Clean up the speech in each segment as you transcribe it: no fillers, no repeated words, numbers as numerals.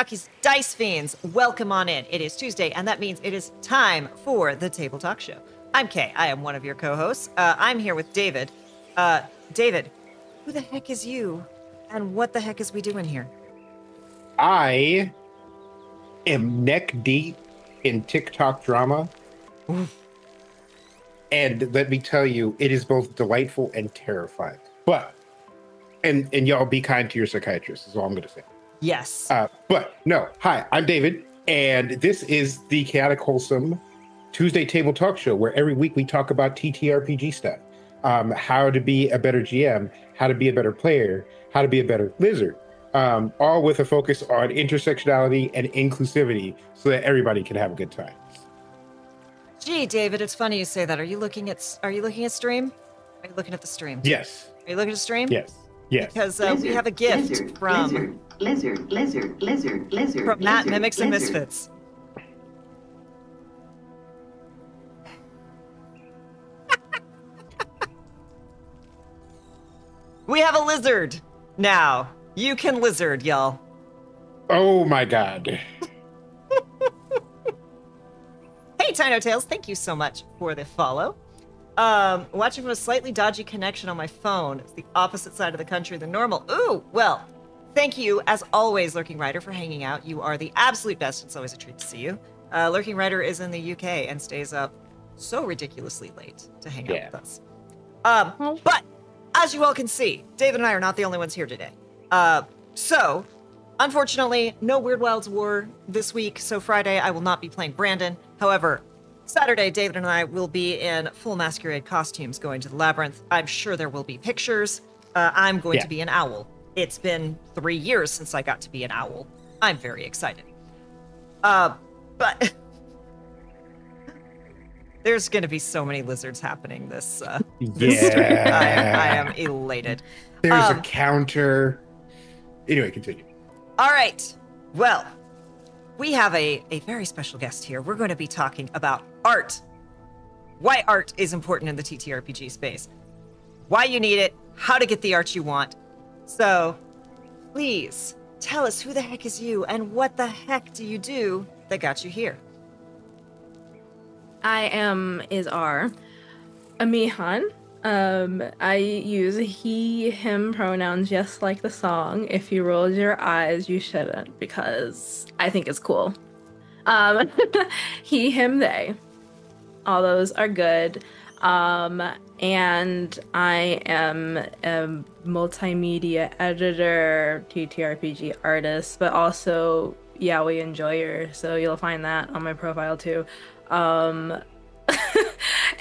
jockeys, dice fiends, welcome on in. It is Tuesday, and that means it is time for the Table Talk Show. I'm Kay. I am one of your co-hosts. I'm here with David. David, who the heck is you, and what the heck is we doing here? I am neck deep in TikTok drama. Oof. And let me tell you, it is both delightful and terrifying. But, and y'all be kind to your psychiatrist, is all I'm going to say. Yes. But no, hi, I'm David, and this is the Chaotic Wholesome Tuesday Table Talk Show, where every week we talk about TTRPG stuff. How to be a better GM, how to be a better player, how to be a better lizard. All with a focus on intersectionality and inclusivity so that everybody can have a good time. Gee, David, it's funny you say that. Are you looking at stream? Are you looking at the stream? Yes. Are you looking at stream? Yes. Yes. Because we have a gift from lizard, from Matt Mimics and Misfits. We have a lizard now. You can lizard, y'all. Oh my God. Hey, Tino Tails, thank you so much for the follow. Watching from a slightly dodgy connection on my phone. It's the opposite side of the country than normal. Ooh, well, thank you, as always, Lurking Rider, for hanging out. You are the absolute best. It's always a treat to see you. Lurking Rider is in the UK and stays up so ridiculously late to hang out with us. But as you all can see, David and I are not the only ones here today. So, unfortunately, no Weird Wilds War this week, so Friday I will not be playing Brandon. However, Saturday, David and I will be in full masquerade costumes going to the Labyrinth. I'm sure there will be pictures. I'm going to be an owl. It's been 3 years since I got to be an owl. I'm very excited. But there's going to be so many lizards happening this stream. I am elated. There's a counter. Anyway, continue. All right. Well, we have a very special guest here. We're going to be talking about art. Why art is important in the TTRPG space. Why you need it. How to get the art you want. So, please, tell us who the heck is you and what the heck do you do that got you here? I am Amihan. I use he, him pronouns just like the song. If you rolled your eyes, you shouldn't, because I think it's cool. He, him, they. All those are good. And I am a multimedia editor, TTRPG artist, but also yaoi enjoyer. So you'll find that on my profile too.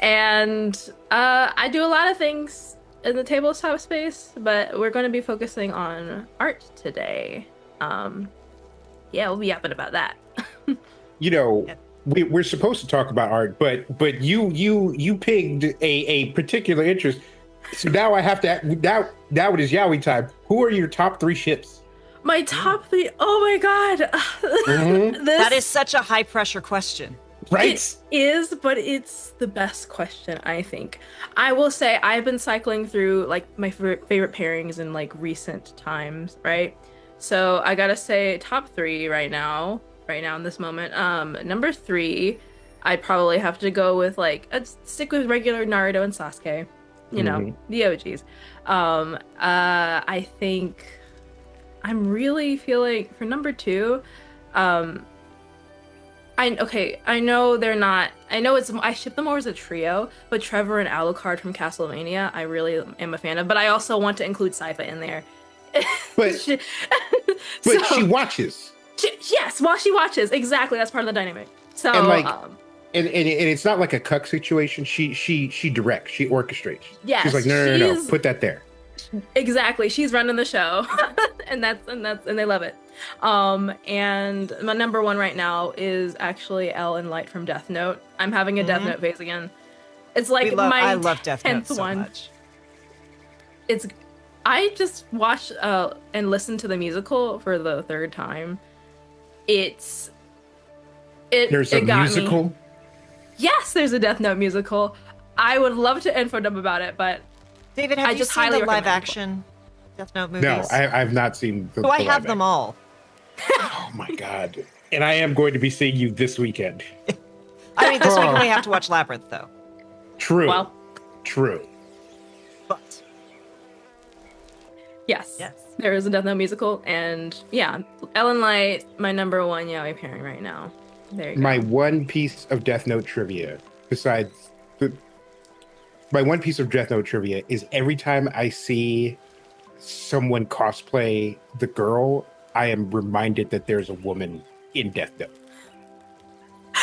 And I do a lot of things in the tabletop space, but we're going to be focusing on art today. We'll be yapping about that. You know, we're supposed to talk about art, but you picked a particular interest. So now I have to now it is yaoi time. Who are your top 3 ships? My top 3. Oh my God. Mm-hmm. That is such a high pressure question. Right? It is, but it's the best question, I think. I will say I've been cycling through like my favorite pairings in like recent times, right? So I gotta say top 3 right now in this moment. Number 3, I'd probably have to go with like I'd stick with regular Naruto and Sasuke, you know, the OGs. I think I'm really feeling for number 2. I know they're not. I know I ship them more as a trio, but Trevor and Alucard from Castlevania, I really am a fan of. But I also want to include Sypha in there. But she watches. Yes, while she watches, exactly. That's part of the dynamic. So and like, and it's not like a cuck situation. She directs. She orchestrates. Yes, she's like no, put that there. Exactly. She's running the show, and they love it. And my number 1 right now is actually Elle and Light from Death Note. I'm having a Death Note phase again. It's like I love Death Note so one. much. I just watched and listened to the musical for the 3rd time. There's a musical? Me. Yes, there's a Death Note musical. I would love to info dump about it, but David, have you seen the live action Death Note movies? No, I've not seen the So I have them all. Oh my God. And I am going to be seeing you this weekend. I mean, this weekend we have to watch Labyrinth, though. True. Well, True. But yes. yes, There is a Death Note musical, and yeah, Ellen Light, my number one yaoi pairing right now. There you My go. one piece of Death Note trivia, my one piece of Death Note trivia is every time I see someone cosplay the girl, I am reminded that there's a woman in Death Note.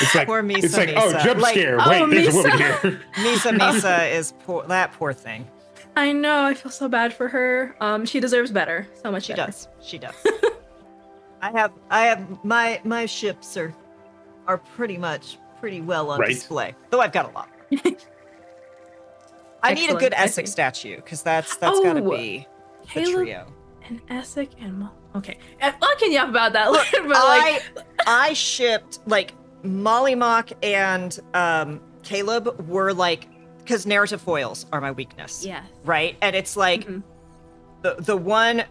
It's like, Poor Misa it's like, oh, Misa. jump Like, scare. oh, Wait, there's a Misa. woman here. Misa is that poor thing. I know. I feel so bad for her. She deserves better. So much She better. does. She does. I have my ships are pretty well on Right. display. Though I've got a lot. I need a Excellent, good I Essex see. statue because that's gotta Oh, be the Caleb trio. and Essek and okay. I can yap about that later, but like, I shipped like Molly Mock and Caleb were like, because narrative foils are my weakness. yes. Right? And it's like Mhm. the one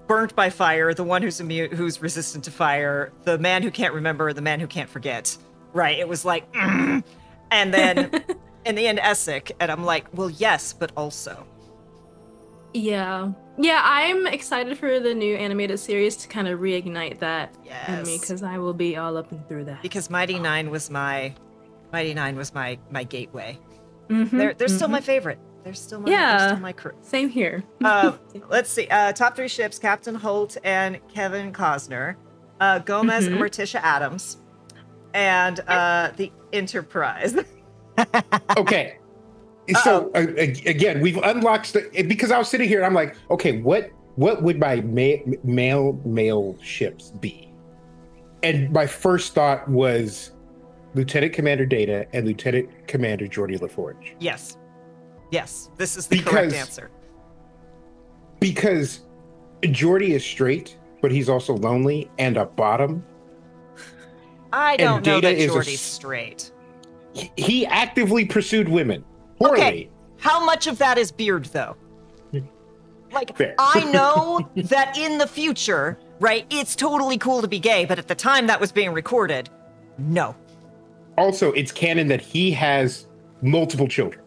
burnt by fire, the one who's resistant to fire, the man who can't remember, the man who can't forget. Right? It was like, and then in the end, Essek, and I'm like, well, yes, but also. Yeah. Yeah, I'm excited for the new animated series to kind of reignite that in me Yes. because I will be all up and through that. Because Mighty Nine was my gateway. Mhm, They're still mhm. my favorite. They're still my Yeah. they're still my crew. Same here. Let's see. Top three ships: Captain Holt and Kevin Costner, Gomez and Mhm. Morticia Adams, and the Enterprise. Okay. So again, we've unlocked because I was sitting here and I'm like, okay, what would my male ships be? And my first thought was Lieutenant Commander Data and Lieutenant Commander Geordi LaForge. Yes, this is the correct answer. Because Geordi is straight, but he's also lonely and a bottom. I don't know Data that is Geordi's straight. He actively pursued women poorly. Okay, how much of that is beard though? Like, Fair. I know that in the future, right, it's totally cool to be gay, but at the time that was being recorded, no. Also, it's canon that he has multiple children.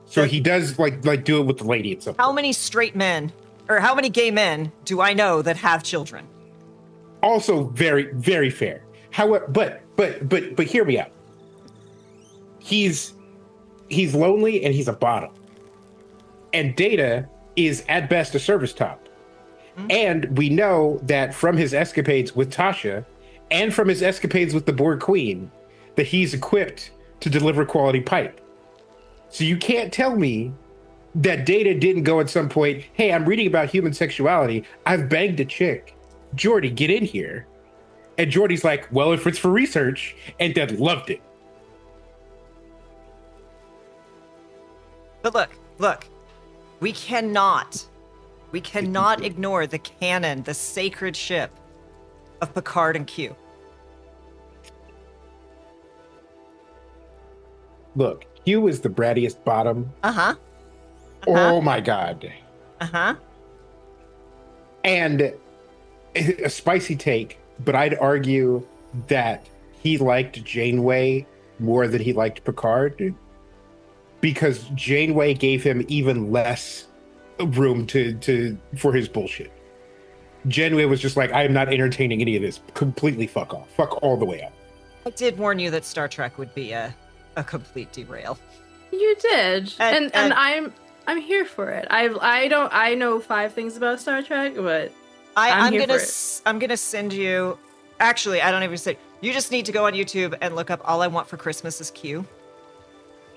So he does like do it with the lady at some How point. many straight men, or how many gay men do I know that have children? Also very, very fair. However, but hear me out. He's lonely and he's a bottom. And Data is at best a service top. Mm-hmm. And we know that from his escapades with Tasha and from his escapades with the Borg Queen, that he's equipped to deliver quality pipe. So you can't tell me that Data didn't go at some point, hey, I'm reading about human sexuality. I've banged a chick. Geordi, get in here. And Geordi's like, well, if it's for research, and then loved it. But look, we cannot ignore the canon, the sacred ship of Picard and Q. Look, Q is the brattiest bottom. Uh-huh. Oh my God. Uh-huh. And a spicy take, but I'd argue that he liked Janeway more than he liked Picard because Janeway gave him even less room for his bullshit. Janeway was just like, I am not entertaining any of this. Completely fuck off. Fuck all the way up. I did warn you that Star Trek would be a complete derail. You did, and and- I'm here for it. I know 5 things about Star Trek, but I'm here gonna for it. I'm gonna send you. Actually, I don't even say. You just need to go on YouTube and look up "All I Want for Christmas Is Q."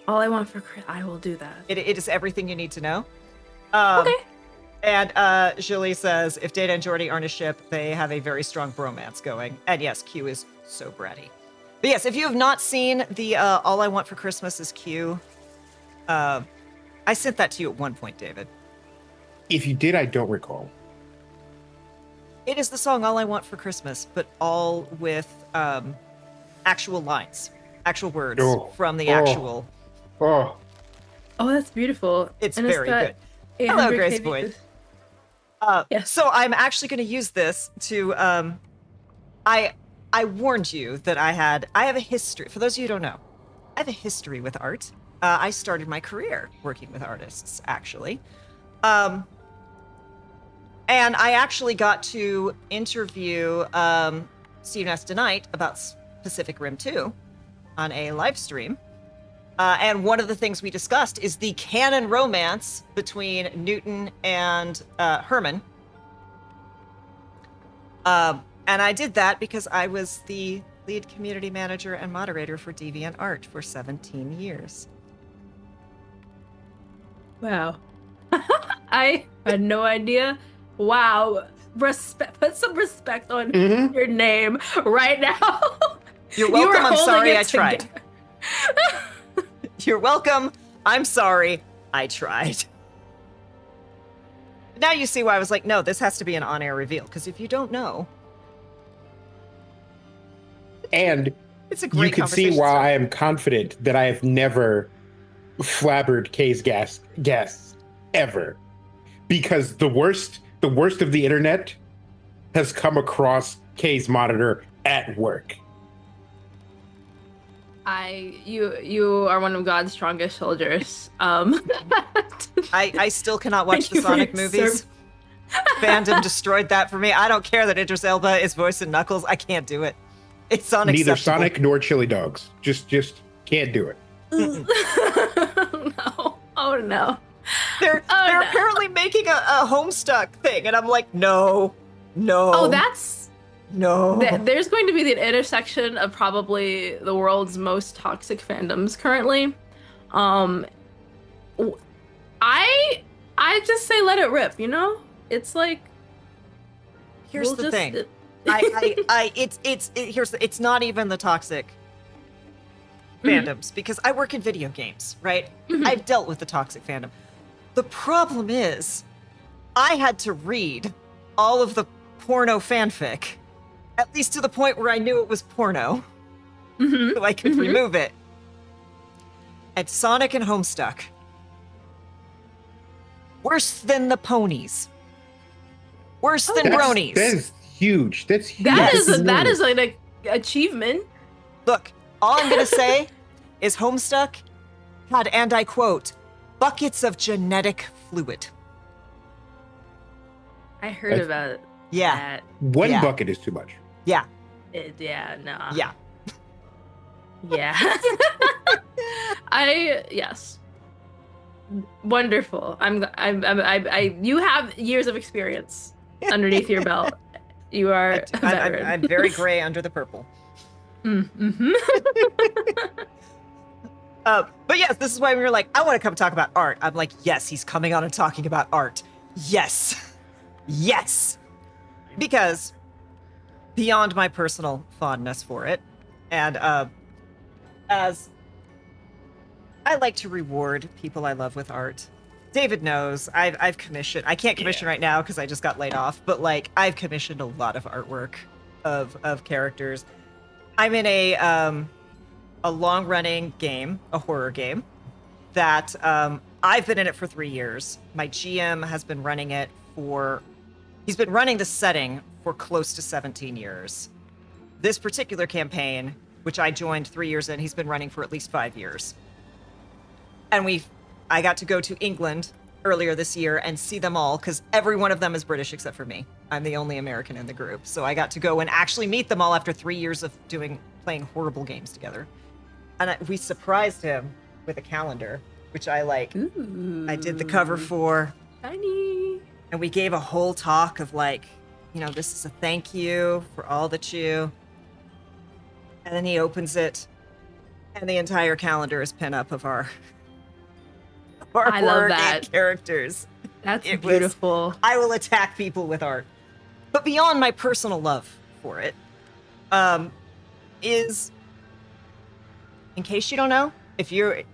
all I want for I will do that. It is everything you need to know. Okay. And Julie says, if Data and Geordi aren't a ship, they have a very strong bromance going. And yes, Q is so bratty. But yes, if you have not seen the "All I Want for Christmas Is Q," I sent that to you at one point, David. If you did, I don't recall. It is the song "All I Want for Christmas," but all with actual lines, actual words from the actual. Oh, Oh, that's beautiful. It's And very got good. Hello, 800 Grace kbps. Boyd. Yes. So I'm actually going to use this to. I warned you that I have a history. For those of you who don't know, I have a history with art. I started my career working with artists, actually. And I actually got to interview Stephen S. DeKnight about Pacific Rim 2 on a live stream. And one of the things we discussed is the canon romance between Newton and Herman. And I did that because I was the lead community manager and moderator for DeviantArt for 17 years. Wow. I had no idea. Wow. Respect. Put some respect on your name right now. You're welcome. I'm sorry I together. tried. You're welcome. I'm sorry I tried. Now you see why I was like, no, this has to be an on-air reveal. Because if you don't know... And it's a great you can see why I am confident that I have never flabbered Kay's guests ever. Because the worst of the internet has come across Kay's monitor at work. You are one of God's strongest soldiers. I still cannot watch the Sonic movies. Fandom destroyed that for me. I don't care that Idris Elba is voicing Knuckles. I can't do it. It's unacceptable. Neither Sonic nor Chili Dogs. Just can't do it. No. Oh no. They're apparently making a Homestuck thing, and I'm like, no. Oh, that's no. There's going to be the intersection of probably the world's most toxic fandoms currently. I just say let it rip. You know, it's like. Here's the thing. It's not even the toxic fandoms because I work in video games, right? I've dealt with the toxic fandom. The problem is I had to read all of the porno fanfic, at least to the point where I knew it was porno, so I could remove it. And Sonic and Homestuck, worse than the ponies. Worse than bronies. That is huge. That's huge. That is an achievement. Look, all I'm gonna say is Homestuck had, and I quote, buckets of genetic fluid. I heard about Yeah. that. One bucket is too much. Yeah. Yeah, no. Yeah. Yeah. Yes. Wonderful. You have years of experience underneath your belt. You are a veteran. I'm very gray under the purple. But yes, this is why we were like, I want to come talk about art. I'm like, yes, he's coming on and talking about art. Yes. Yes. Because beyond my personal fondness for it, and as I like to reward people I love with art. David knows I've commissioned. I can't commission right now because I just got laid off. But like I've commissioned a lot of artwork of characters. I'm in a long-running game, a horror game, that I've been in it for 3 years. My GM has been running it he's been running the setting for close to 17 years. This particular campaign, which I joined 3 years in, he's been running for at least 5 years. And I got to go to England earlier this year and see them all because every one of them is British except for me. I'm the only American in the group. So I got to go and actually meet them all after 3 years of playing horrible games together. And we surprised him with a calendar, which I like. Ooh. I did the cover for. Tiny. And we gave a whole talk of like, this is a thank you for all that you. And then he opens it, and the entire calendar is pinup of our I love horror that. game characters. That's It beautiful. I will attack people with art. But beyond my personal love for it, is, in case you don't know,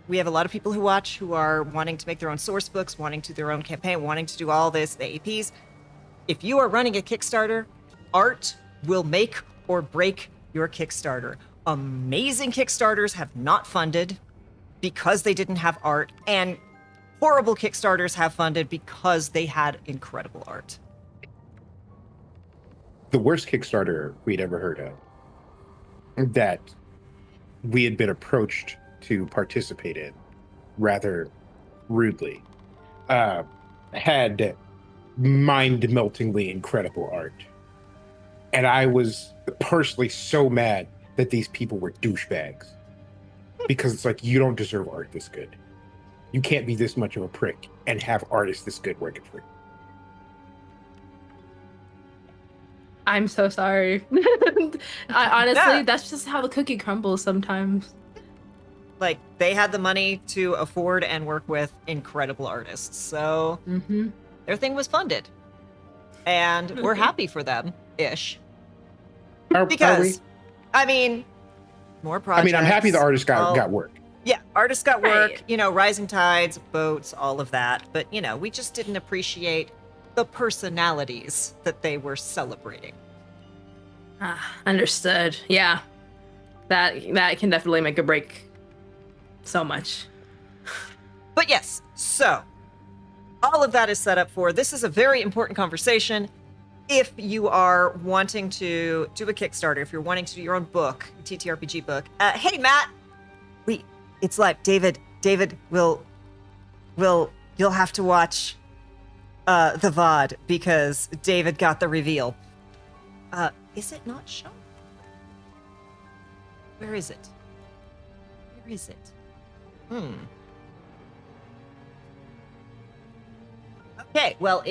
we have a lot of people who watch who are wanting to make their own source books, wanting to do their own campaign, wanting to do all this, the APs. If you are running a Kickstarter, art will make or break your Kickstarter. Amazing Kickstarters have not funded because they didn't have art, and horrible Kickstarters have funded because they had incredible art. the worst Kickstarter we'd ever heard of, that we had been approached to participate in rather rudely, had mind-meltingly incredible art. And I was personally so mad that these people were douchebags. Because it's like, you don't deserve art this good. You can't be this much of a prick and have artists this good working for you. I'm so sorry. Honestly, Yeah. that's just how the cookie crumbles sometimes. Like, they had the money to afford and work with incredible artists, so their thing was funded. And we're happy for them, ish. Are we? Because, I mean, more projects. I mean, I'm happy the artist got work. Yeah, artists got work, Right. you know, rising tides, boats, all of that. But, you know, we just didn't appreciate the personalities that they were celebrating. Understood. Yeah. That can definitely make or break so much. But yes, so all of that is set up for this is a very important conversation. If you are wanting to do a Kickstarter, if you're wanting to do your own book, TTRPG book, hey Matt, it's live. David will you'll have to watch the VOD because David got the reveal. Is it not shown? Where is it? Where is it? Okay, well,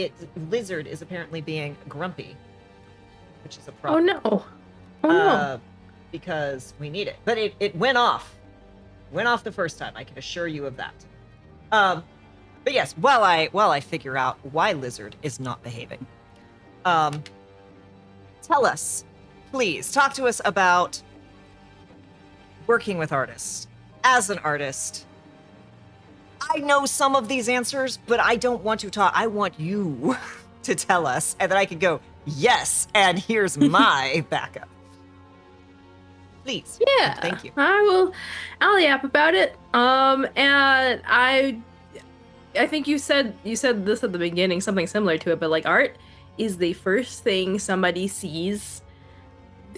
Lizard is apparently being grumpy, which is a Oh problem. no. Oh no. Because we need it. But it went off. Went off the first time, I can assure you of that. But yes, while I figure out why Lizard is not behaving, tell us, please, talk to us about working with artists. As an artist, I know some of these answers, but I don't want to talk. I want you to tell us, and then I can go, yes, and here's my backup. Please. Yeah. Thank you. I'll yap about it. And I think you said this at the beginning, something similar to it, but like art is the first thing somebody sees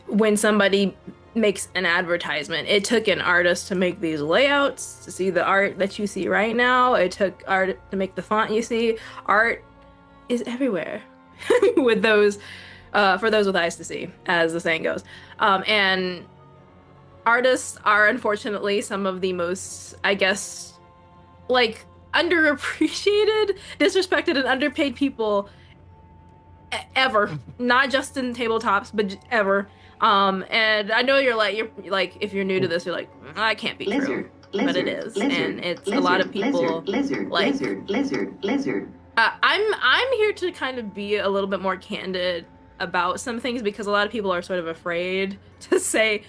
when somebody makes an advertisement. It took an artist to make these layouts, to see the art that you see right now. It took art to make the font you see. Art is everywhere with those for those with eyes to see, as the saying goes. And artists are unfortunately some of the most, I guess, like underappreciated, disrespected, and underpaid people ever. Not just in tabletops, but ever. And I know you're like if you're new to this, you're like, that can't be true, but it is, and it's a lot of people. I'm here to kind of be a little bit more candid about some things because a lot of people are sort of afraid to say,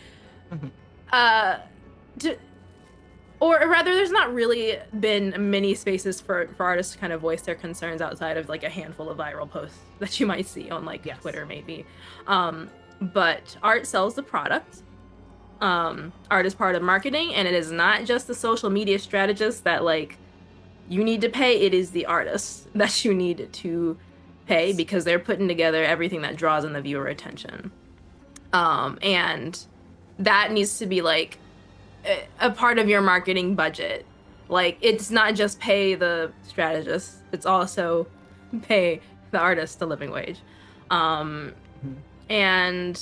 or rather, there's not really been many spaces for artists to kind of voice their concerns outside of like a handful of viral posts that you might see on like Twitter maybe. But art sells the product. Art is part of marketing, and it is not just the social media strategist that like you need to pay. It is the artist that you need to pay because they're putting together everything that draws in the viewer attention. And that needs to be like a part of your marketing budget. Like, it's not just pay the strategist, it's also pay the artist a living wage. And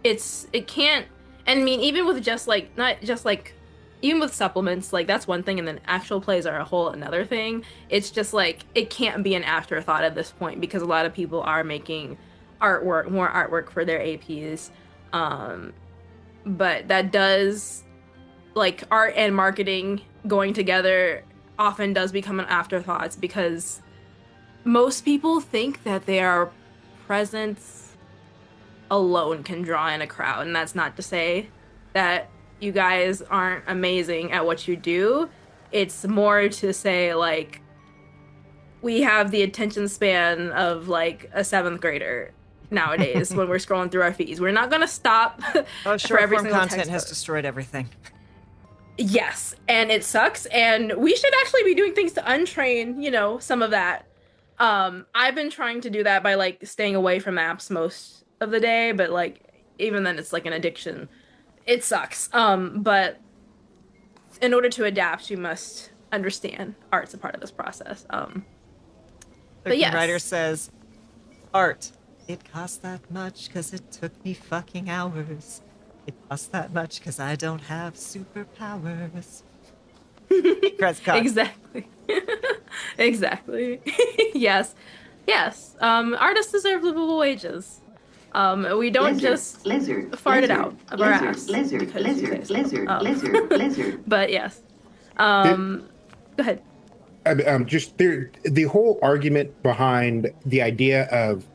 it can't, I mean, even with just like, not just like, even with supplements, like that's one thing, and then actual plays are a whole another thing. It's just like, it can't be an afterthought at this point because a lot of people are making more artwork for their APs. But that does, like, art and marketing going together often does become an afterthought because most people think that their presence alone can draw in a crowd. And that's not to say that you guys aren't amazing at what you do. It's more to say, like, we have the attention span of, like, a 7th grader nowadays when we're scrolling through our feeds. We're not gonna stop Oh, for every short-form single content text has post. destroyed everything. Yes, and it sucks, and we should actually be doing things to untrain, some of that. I've been trying to do that by like staying away from apps most of the day, but like even then it's like an addiction. It sucks. But in order to adapt, you must understand art's a part of this process. But Lurking Rider yes, says, art. It cost that much because it took me fucking hours. It cost that much because I don't have superpowers. Prescott. exactly. Exactly. Yes. Yes. Artists deserve livable wages. We don't just fart it out of our ass because you say so. But yes. It, Go ahead. just there, the whole argument behind the idea of,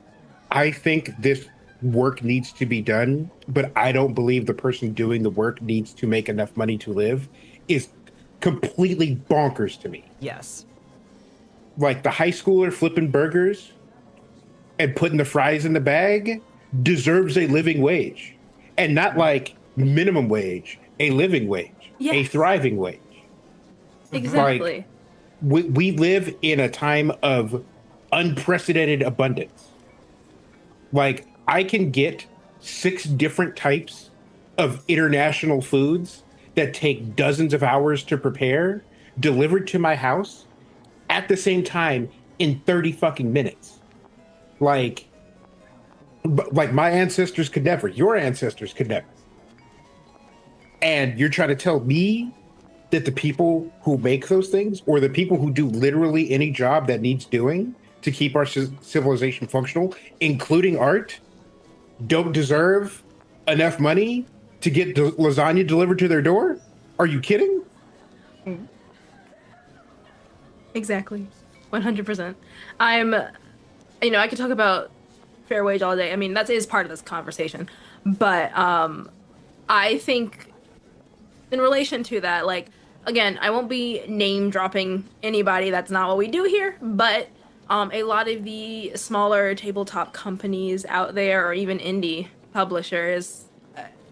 I think this work needs to be done, but I don't believe the person doing the work needs to make enough money to live, is completely bonkers to me. Yes. Like the high schooler flipping burgers and putting the fries in the bag deserves a living wage, and not like minimum wage, a living wage, a Yes. thriving wage. Exactly. Like we live in a time of unprecedented abundance. Like I can get 6 different types of international foods that take dozens of hours to prepare delivered to my house at the same time in 30 fucking minutes. Like like my ancestors could never, your ancestors could never. And you're trying to tell me that the people who make those things, or the people who do literally any job that needs doing to keep our civilization functional, including art, don't deserve enough money to get lasagna delivered to their door? Are you kidding? Exactly. 100%. I'm, I could talk about fair wage all day. I mean, that is part of this conversation. But I think in relation to that, like, again, I won't be name dropping anybody. That's not what we do here. But a lot of the smaller tabletop companies out there, or even indie publishers,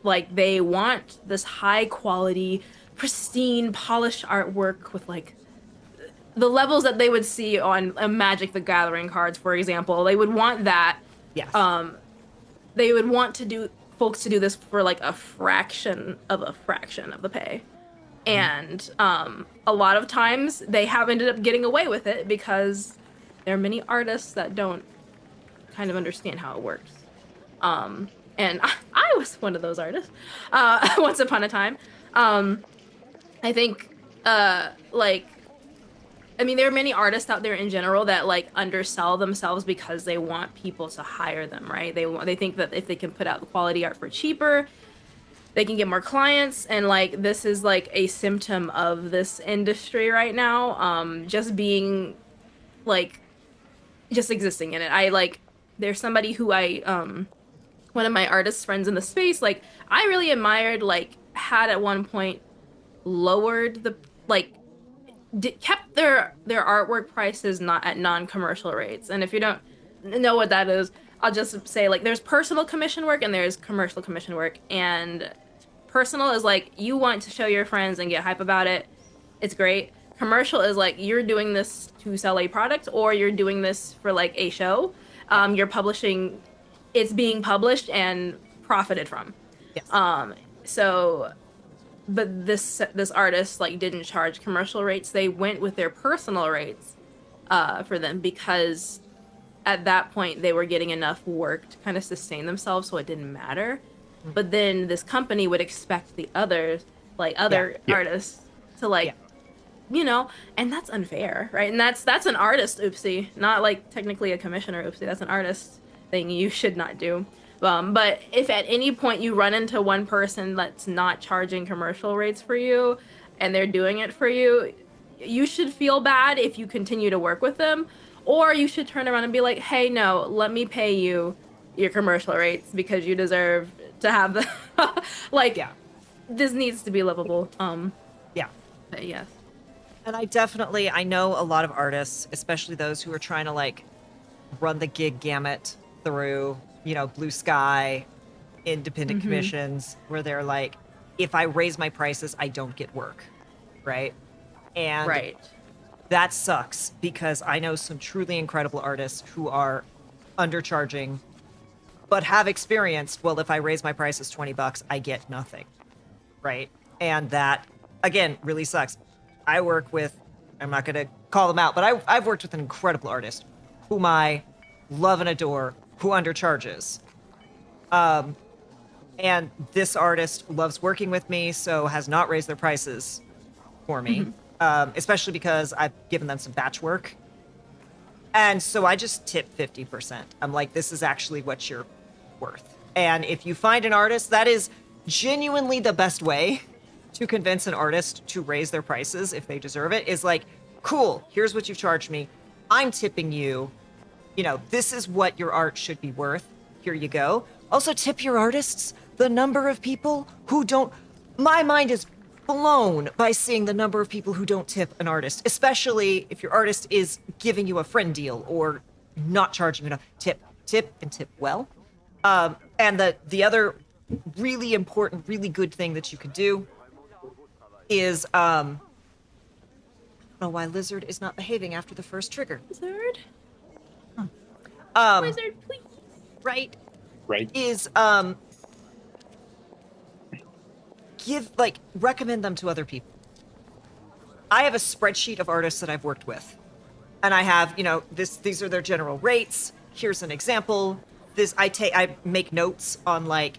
like, they want this high quality, pristine, polished artwork with like the levels that they would see on Magic the Gathering cards, for example. They would want that. Yes. They would want to do folks to do this for like a fraction of the pay. And a lot of times they have ended up getting away with it because there are many artists that don't kind of understand how it works. And I was one of those artists once upon a time. I think, like, I mean, there are many artists out there in general that like undersell themselves because they want people to hire them, right? They think that if they can put out quality art for cheaper, they can get more clients, and like this is like a symptom of this industry right now. Just being like just existing in it. I like there's somebody who one of my artist friends in the space, like I really admired, like had at one point lowered the like kept their artwork prices not at non-commercial rates. And if you don't know what that is, I'll just say like there's personal commission work and there's commercial commission work. And personal is like you want to show your friends and get hype about it. It's great. Commercial is like you're doing this to sell a product, or you're doing this for like a show. You're publishing, it's being published and profited from. Yes. So but this artist like didn't charge commercial rates. They went with their personal rates for them because at that point they were getting enough work to kind of sustain themselves, so it didn't matter. But then this company would expect the others, like other artists, to like, and that's unfair, right? And that's an artist oopsie, not like technically a commissioner oopsie. That's an artist thing you should not do. But if at any point you run into one person that's not charging commercial rates for you and they're doing it for you, you should feel bad if you continue to work with them, or you should turn around and be like, hey, no, let me pay you your commercial rates because you deserve to have the like, this needs to be livable. Yeah. But yes. And I know a lot of artists, especially those who are trying to like run the gig gamut through, Blue Sky, independent commissions, where they're like, if I raise my prices, I don't get work. Right. And Right. that sucks because I know some truly incredible artists who are undercharging, but have experienced, well, if I raise my prices $20, I get nothing, right? And that, again, really sucks. I work with, I'm not going to call them out, but I've worked with an incredible artist whom I love and adore, who undercharges. And this artist loves working with me, so has not raised their prices for me, especially because I've given them some batch work. And so I just tip 50%. I'm like, this is actually what you're worth. And if you find an artist, that is genuinely the best way to convince an artist to raise their prices if they deserve it, is like, cool, here's what you've charged me. I'm tipping you. You know, this is what your art should be worth. Here you go. Also, tip your artists. The number of people who don't. My mind is blown by seeing the number of people who don't tip an artist, especially if your artist is giving you a friend deal or not charging enough. Tip, and tip well. And the other really important, really good thing that you could do is I don't know why Lizard is not behaving after the first trigger. Lizard? Lizard, please. Right? Right. Is recommend them to other people. I have a spreadsheet of artists that I've worked with. And I have, these are their general rates. Here's an example. I make notes on like,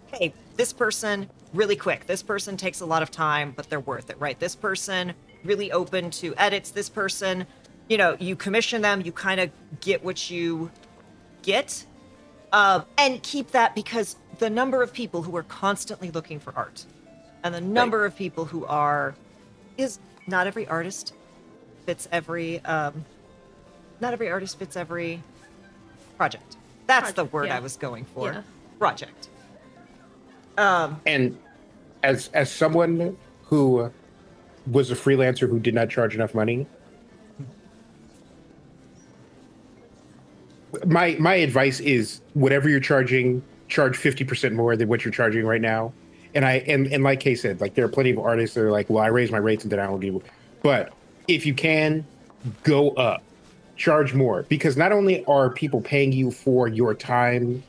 hey, this person really quick. This person takes a lot of time, but they're worth it, right? This person really open to edits. This person, you commission them, you kind of get what you get. And keep that, because the number of people who are constantly looking for art and the number of people who is not every artist fits every, not every artist fits every project. That's the word I was going for. Yeah. Project. And as someone who was a freelancer who did not charge enough money, my advice is whatever you're charging, charge 50% more than what you're charging right now. And like Kay said, like there are plenty of artists that are like, well, I raise my rates and then I don't give. But if you can, go up, charge more, because not only are people paying you for your time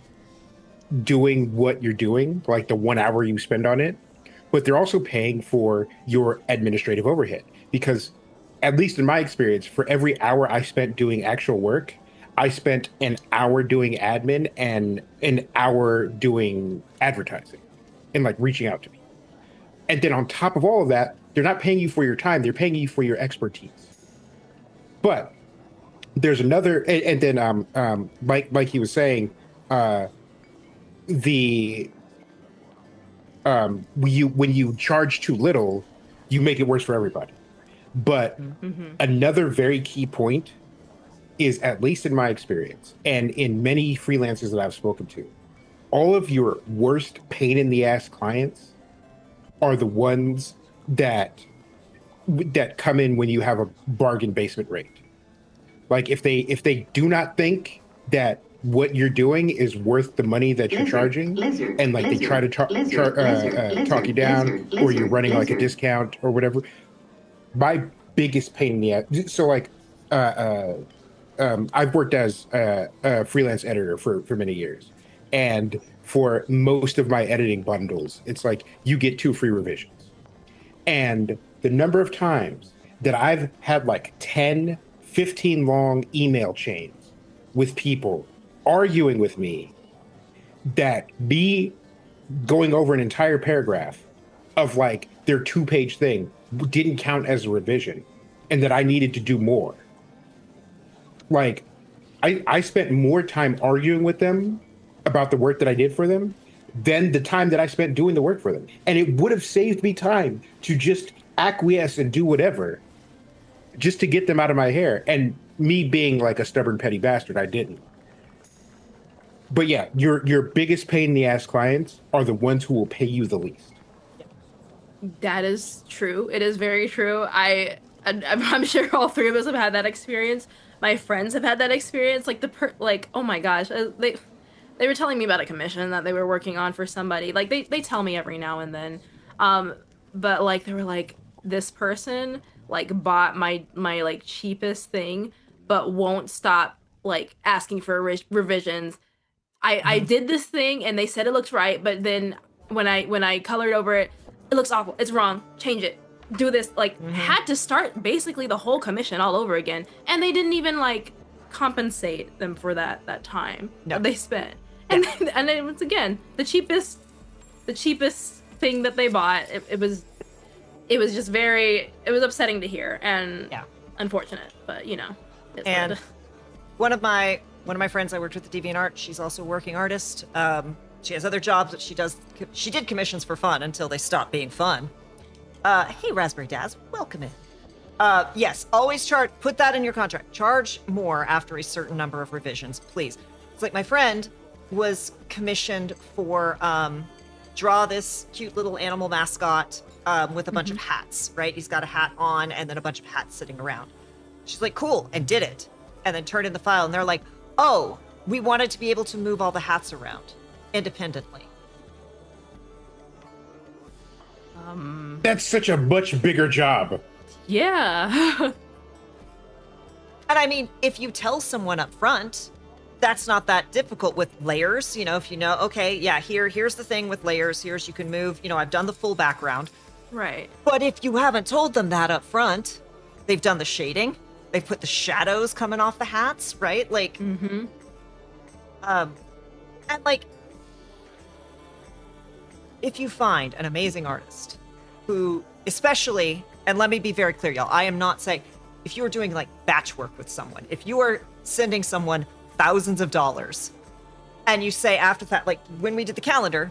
doing what you're doing, like the 1 hour you spend on it, but they're also paying for your administrative overhead. Because at least in my experience, for every hour I spent doing actual work, I spent an hour doing admin and an hour doing advertising and like reaching out to me. And then on top of all of that, they're not paying you for your time, they're paying you for your expertise. But there's another, and then like he was saying, when you charge too little, you make it worse for everybody. But another very key point is, at least in my experience and in many freelancers that I've spoken to, all of your worst pain in the ass clients are the ones that come in when you have a bargain basement rate. Like if they do not think that what you're doing is worth the money that you're charging, and like they try to talk you down, or you're running like a discount or whatever. My biggest pain in the ass. So like, I've worked as a freelance editor for many years, and for most of my editing bundles, it's like you get 2 free revisions. And the number of times that I've had like 10, 15 long email chains with people arguing with me that me going over an entire paragraph of like their 2-page thing didn't count as a revision, and that I needed to do more. Like, I spent more time arguing with them about the work that I did for them than the time that I spent doing the work for them. And it would have saved me time to just acquiesce and do whatever, just to get them out of my hair. And me being like a stubborn, petty bastard, I didn't. But yeah, your biggest pain in the ass clients are the ones who will pay you the least. That is true. It is very true. I'm sure all 3 of us have had that experience. My friends have had that experience. Like oh my gosh, they were telling me about a commission that they were working on for somebody. Like they tell me every now and then, but like they were like, this person like bought my like cheapest thing, but won't stop like asking for revisions. I did this thing and they said it looks right, but then when I colored over it, it looks awful. It's wrong. Change it. Do this. Like had to start basically the whole commission all over again, and they didn't even like compensate them for that time that they spent. And then once again, the cheapest thing that they bought, it was just very, it was upsetting to hear and unfortunate, but you know. And one of my friends I worked with at DeviantArt, she's also a working artist. She has other jobs that she did commissions for fun until they stopped being fun. Hey, Raspberry Daz, welcome in. Yes, always put that in your contract. Charge more after a certain number of revisions, please. It's like my friend was commissioned for draw this cute little animal mascot with a bunch of hats, right? He's got a hat on and then a bunch of hats sitting around. She's like, cool, and did it. And then turned in the file, and they're like, oh, we wanted to be able to move all the hats around independently. That's such a much bigger job. Yeah. And I mean, if you tell someone up front, that's not that difficult with layers. You know, if you know, okay, yeah, here's the thing with layers. Here's, you can move, you know, I've done the full background. Right. But if you haven't told them that up front, they've done the shading. They've put the shadows coming off the hats, right? Like, and like, if you find an amazing artist who, especially, and let me be very clear, y'all, I am not saying, if you are doing like batch work with someone, if you are sending someone thousands of dollars and you say after that, like when we did the calendar,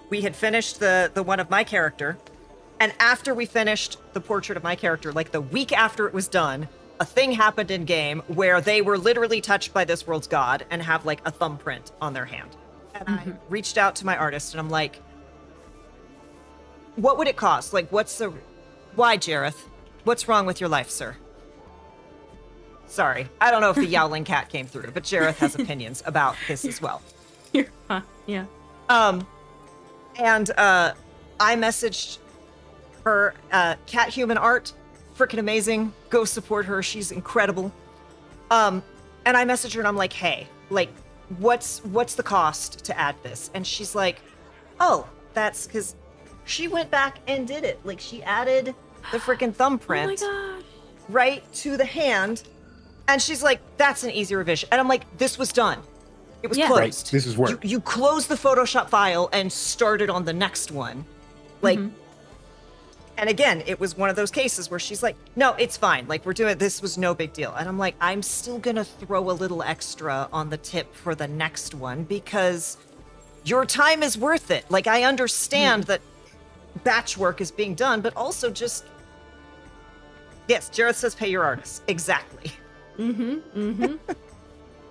we had finished the one of my character, and after we finished the portrait of my character, like the week after it was done, a thing happened in game where they were literally touched by this world's god and have like a thumbprint on their hand. And I reached out to my artist and I'm like, what would it cost? Like, why, Jareth? What's wrong with your life, sir? Sorry, I don't know if the Yowling Cat came through, but Jareth has opinions about this as well. You're fine. Yeah. And I messaged her, Cat Human Art, freaking amazing. Go support her. She's incredible. And I messaged her and I'm like, hey, like, what's the cost to add this? And she's like, oh, that's because she went back and did it. Like, she added the freaking thumbprint right to the hand. And she's like, that's an easy revision. And I'm like, this was done. It was closed. Right. This is work. You closed the Photoshop file and started on the next one. Like, and again, it was one of those cases where she's like, no, it's fine. Like, we're doing, this was no big deal. And I'm like, I'm still going to throw a little extra on the tip for the next one because your time is worth it. Like, I understand that batch work is being done, but also just, yes, Jareth says pay your artists. Exactly.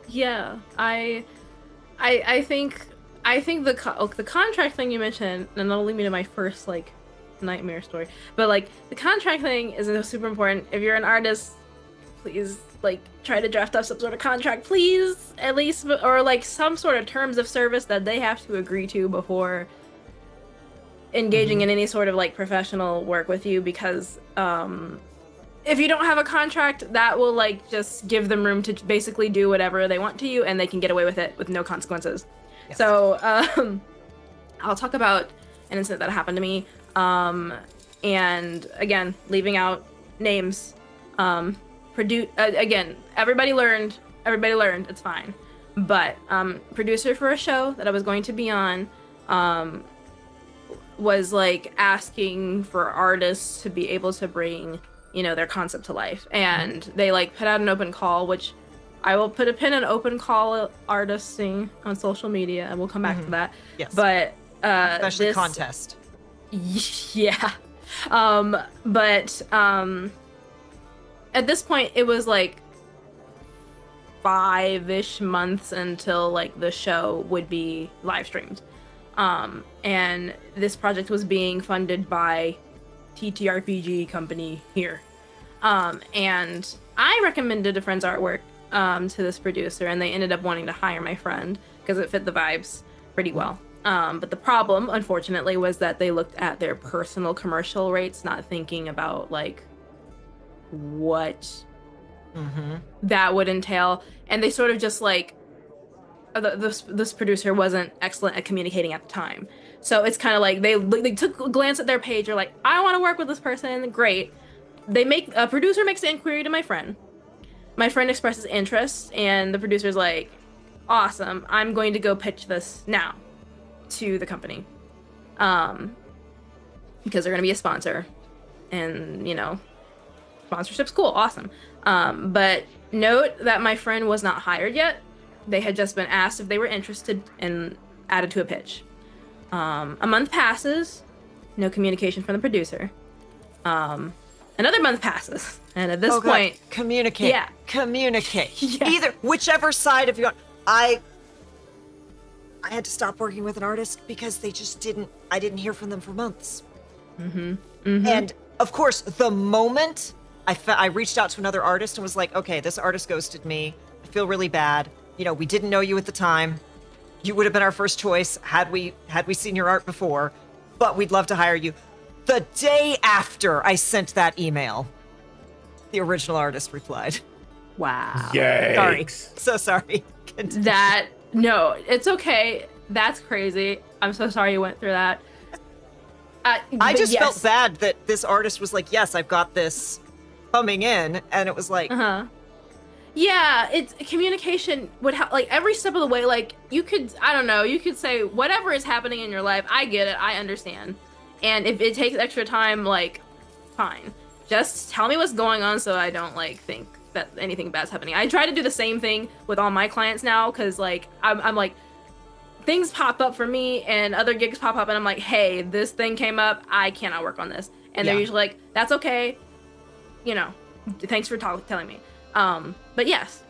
Yeah, I think the contract thing you mentioned, and that'll lead me to my first like nightmare story. But like the contract thing is super important. If you're an artist, please like try to draft up some sort of contract, please, at least, or like some sort of terms of service that they have to agree to before engaging in any sort of like professional work with you, because if you don't have a contract, that will like just give them room to basically do whatever they want to you, and they can get away with it with no consequences. Yes. So I'll talk about an incident that happened to me, and again, leaving out names. Again, everybody learned, it's fine. But producer for a show that I was going to be on was like asking for artists to be able to bring, you know, their concept to life, and they like put out an open call, which I will put a pin in open call artisting on social media, and we'll come back to that. Yes. But especially contest. Yeah. But at this point it was like 5-ish months until like the show would be live streamed. And this project was being funded by TTRPG company here. And I recommended a friend's artwork to this producer, and they ended up wanting to hire my friend because it fit the vibes pretty well. But the problem, unfortunately, was that they looked at their personal commercial rates, not thinking about like what that would entail. And they sort of just like this producer wasn't excellent at communicating at the time. So it's kind of like they took a glance at their page. They're like, I want to work with this person. Great. A producer makes an inquiry to my friend. My friend expresses interest, and the producer's like, awesome. I'm going to go pitch this now to the company, because they're going to be a sponsor, and sponsorship's cool, awesome. But note that my friend was not hired yet. They had just been asked if they were interested and added to a pitch. A month passes, no communication from the producer. Another month passes, and at this point, communicate. Yeah, communicate. Yeah. Either whichever side of you. I had to stop working with an artist because they just didn't. I didn't hear from them for months. And of course, the moment I reached out to another artist and was like, okay, this artist ghosted me. I feel really bad. We didn't know you at the time. You would have been our first choice had we seen your art before, but we'd love to hire you. The day after I sent that email, the original artist replied. wow. Yikes. Sorry. So sorry. No, it's okay. That's crazy. I'm so sorry you went through that. I just felt bad that this artist was like, yes, I've got this coming in. And it was like, Yeah, it's communication would help, like every step of the way. Like you could say whatever is happening in your life. I get it. I understand. And if it takes extra time, like, fine. Just tell me what's going on so I don't like think that anything bad's happening. I try to do the same thing with all my clients now, because like I'm like, things pop up for me and other gigs pop up and I'm like, hey, this thing came up, I cannot work on this. And they're usually like, that's okay, thanks for telling me. But yes.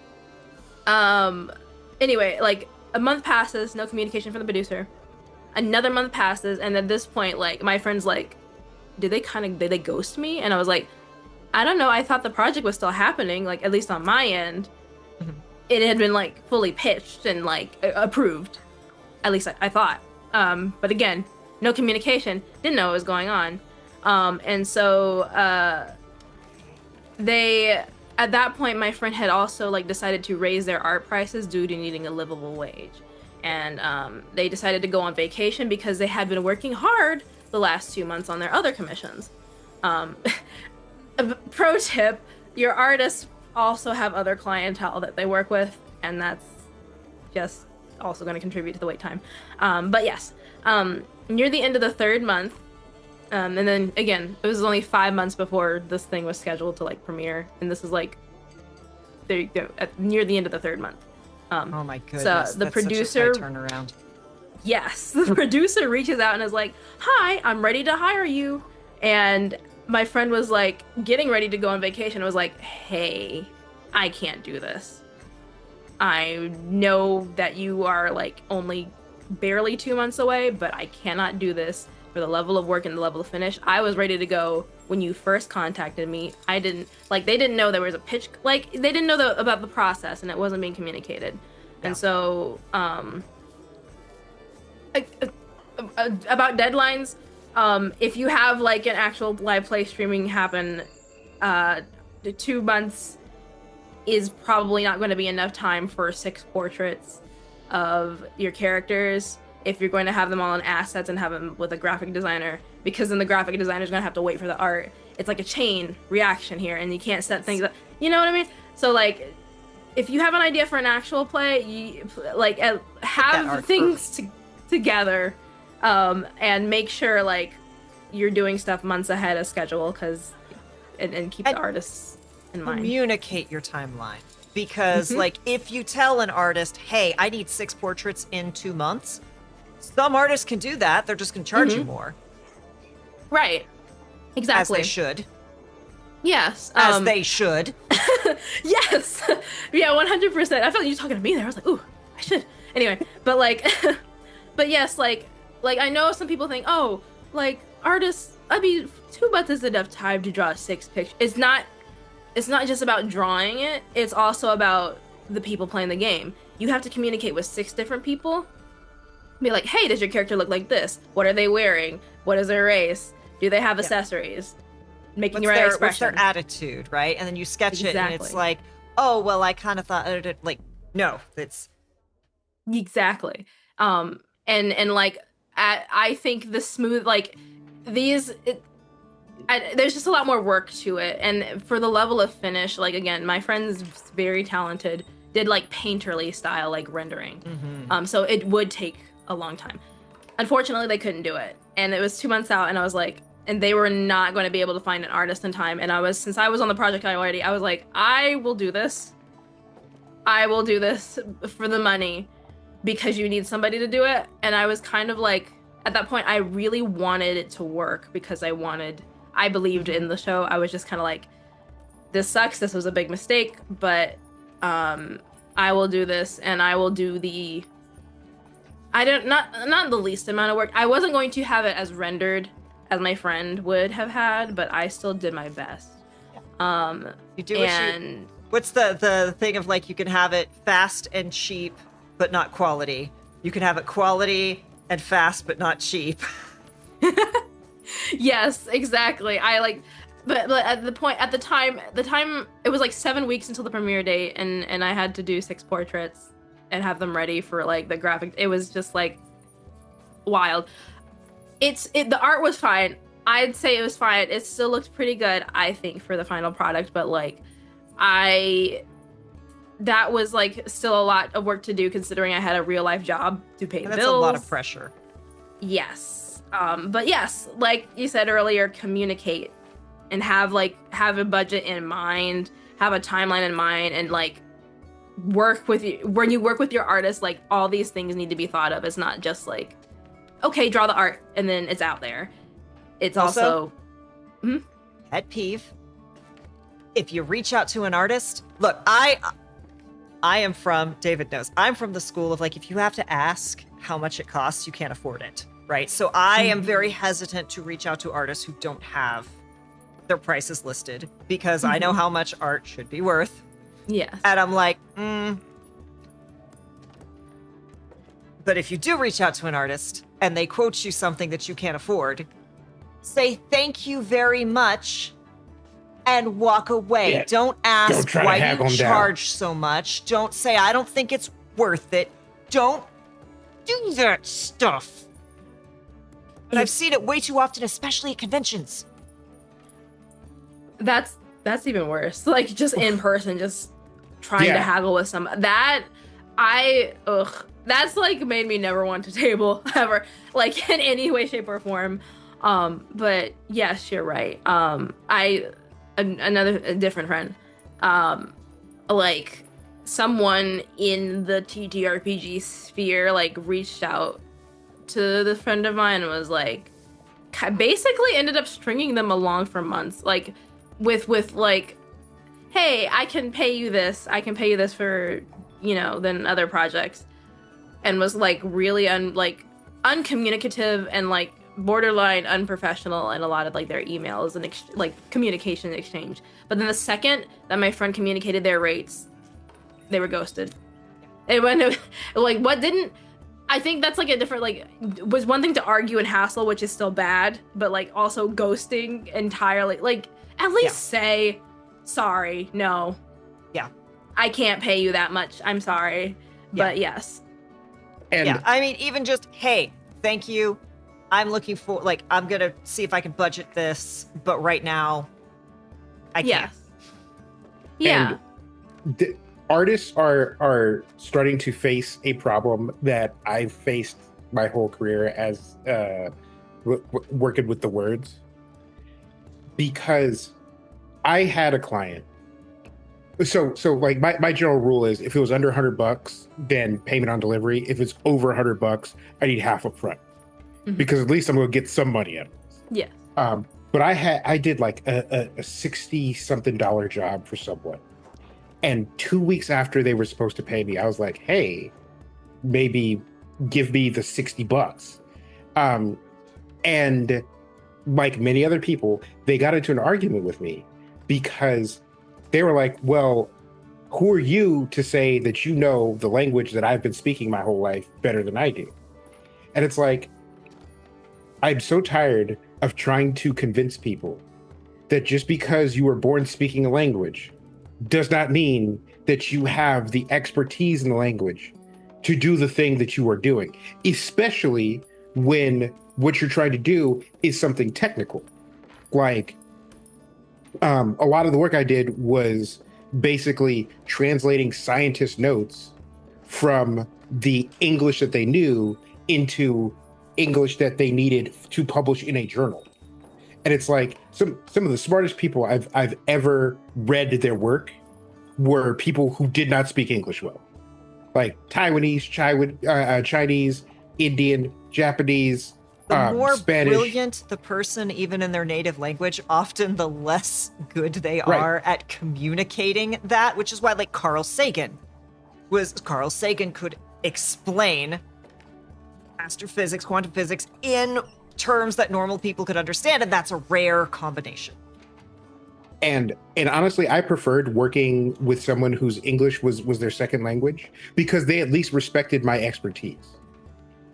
Anyway, like a month passes, no communication from the producer. Another month passes, and at this point, like my friend's like, did they ghost me? And I was like, I don't know, I thought the project was still happening, like at least on my end. It had been like fully pitched and like approved, at least I thought. But again, no communication, didn't know what was going on. And so at that point, my friend had also like decided to raise their art prices due to needing a livable wage. And they decided to go on vacation because they had been working hard the last 2 months on their other commissions. Pro tip, your artists also have other clientele that they work with, and that's just also going to contribute to the wait time. But yes, near the end of the third month, and then again, it was only 5 months before this thing was scheduled to like premiere, and this is like there you go, near the end of the third month. oh my goodness. So the that's producer, such a tight turnaround. yes, the producer reaches out and is like, "Hi, I'm ready to hire you." And my friend was like getting ready to go on vacation. I was like, "Hey, I can't do this. I know that you are like only barely 2 months away, but I cannot do this for the level of work and the level of finish. I was ready to go when you first contacted me. They didn't know there was a pitch, like they didn't know about the process, and it wasn't being communicated." Yeah. And so about deadlines, if you have like an actual live play streaming happen, the 2 months is probably not going to be enough time for 6 portraits of your characters if you're going to have them all in assets and have them with a graphic designer, because then the graphic designer is going to have to wait for the art. It's like a chain reaction here, and you can't set things up, you know what I mean? So like if you have an idea for an actual play, you like have things together, and make sure like you're doing stuff months ahead of schedule, because and keep the artists in mind. Communicate your timeline, because like if you tell an artist, hey, I need 6 portraits in 2 months, some artists can do that. They're just going to charge you more. Right. Exactly. As they should. Yes. As they should. Yes. Yeah, 100%. I felt like you talking to me there. I was like, ooh, I should. Anyway, but like, but yes, like I know some people think, oh, like artists, I mean, 2 months is enough time to draw 6 pictures. It's not just about drawing it. It's also about the people playing the game. You have to communicate with 6 different people Be like, hey, does your character look like this? What are they wearing? What is their race? Do they have Yeah. accessories? Making What's your their, expression. what's their attitude, right? And then you sketch it, and it's Exactly. like, oh, well, I kind of thought, like, no, it's Exactly. And like I think the smooth like these there's just a lot more work to it, and for the level of finish, like again, my friend's very talented, did like painterly style like rendering. So it would take a long time. Unfortunately, they couldn't do it, and it was 2 months out, and I was like, and they were not going to be able to find an artist in time, and since I was on the project already, I was like, I will do this for the money because you need somebody to do it. And I was kind of like, at that point, I really wanted it to work because I believed in the show. I was just kind of like, this sucks, this was a big mistake, but I will do this, and I will do not the least amount of work. I wasn't going to have it as rendered as my friend would have had, but I still did my best. you do what's the thing of like, you can have it fast and cheap, but not quality. You can have it quality and fast, but not cheap. Yes, exactly. But at the time, it was like 7 weeks until the premiere date, and I had to do 6 portraits and have them ready for like the graphic. It was just like wild. The art was fine. I'd say it was fine. It still looked pretty good, I think, for the final product, but like that was like still a lot of work to do, considering I had a real life job to pay the bills. That's a lot of pressure. Yes. But yes, like you said earlier, communicate and have a budget in mind, have a timeline in mind, and like when you work with your artist, like all these things need to be thought of. It's not just like, okay, draw the art and then it's out there. It's also pet peeve. If you reach out to an artist, look, I am from, David knows, I'm from the school of like, if you have to ask how much it costs, you can't afford it, right? So I am very hesitant to reach out to artists who don't have their prices listed, because I know how much art should be worth. Yes. And I'm like, But if you do reach out to an artist and they quote you something that you can't afford, say thank you very much and walk away. Yeah. Don't ask why you charge down. so much. Don't say, I don't think it's worth it. Don't do that stuff. But I've seen it way too often, especially at conventions. That's even worse. Like just in person, just trying to haggle with some that's like made me never want to table ever, like in any way, shape, or form. But yes, you're right. A different friend, like someone in the TTRPG sphere, like reached out to this friend of mine and was like, basically ended up stringing them along for months, like with like, hey, I can pay you this for, then other projects, and was like really uncommunicative and like borderline unprofessional in a lot of like their emails and like communication exchange. But then the second that my friend communicated their rates, they were ghosted. And when I think that's like a different, like, was one thing to argue and hassle, which is still bad, but like also ghosting entirely, like at least say sorry, no, I can't pay you that much, I'm sorry, but yes. And I mean, even just, hey, thank you, I'm looking for, like, I'm gonna see if I can budget this, but right now I can't. Yeah. And artists are starting to face a problem that I've faced my whole career as working with the words, because I had a client. So like my general rule is, if it was under $100, then payment on delivery. If it's over $100, I need half up front, because at least I'm gonna get some money out of this. Yeah. But I did like a $60-something job for someone. And 2 weeks after they were supposed to pay me, I was like, hey, maybe give me the $60. And like many other people, they got into an argument with me because they were like, well, who are you to say that you know the language that I've been speaking my whole life better than I do? And it's like, I'm so tired of trying to convince people that just because you were born speaking a language does not mean that you have the expertise in the language to do the thing that you are doing, especially when what you're trying to do is something technical. Like, a lot of the work I did was basically translating scientist notes from the English that they knew into English that they needed to publish in a journal. And it's like some of the smartest people I've ever read their work were people who did not speak English well, like Taiwanese, Chinese, Indian, Japanese, The more Spanish. brilliant the person, even in their native language, often the less good they Right. are at communicating that, which is why, like, Carl Sagan could explain astrophysics, quantum physics in terms that normal people could understand, and that's a rare combination. And honestly, I preferred working with someone whose English was their second language because they at least respected my expertise.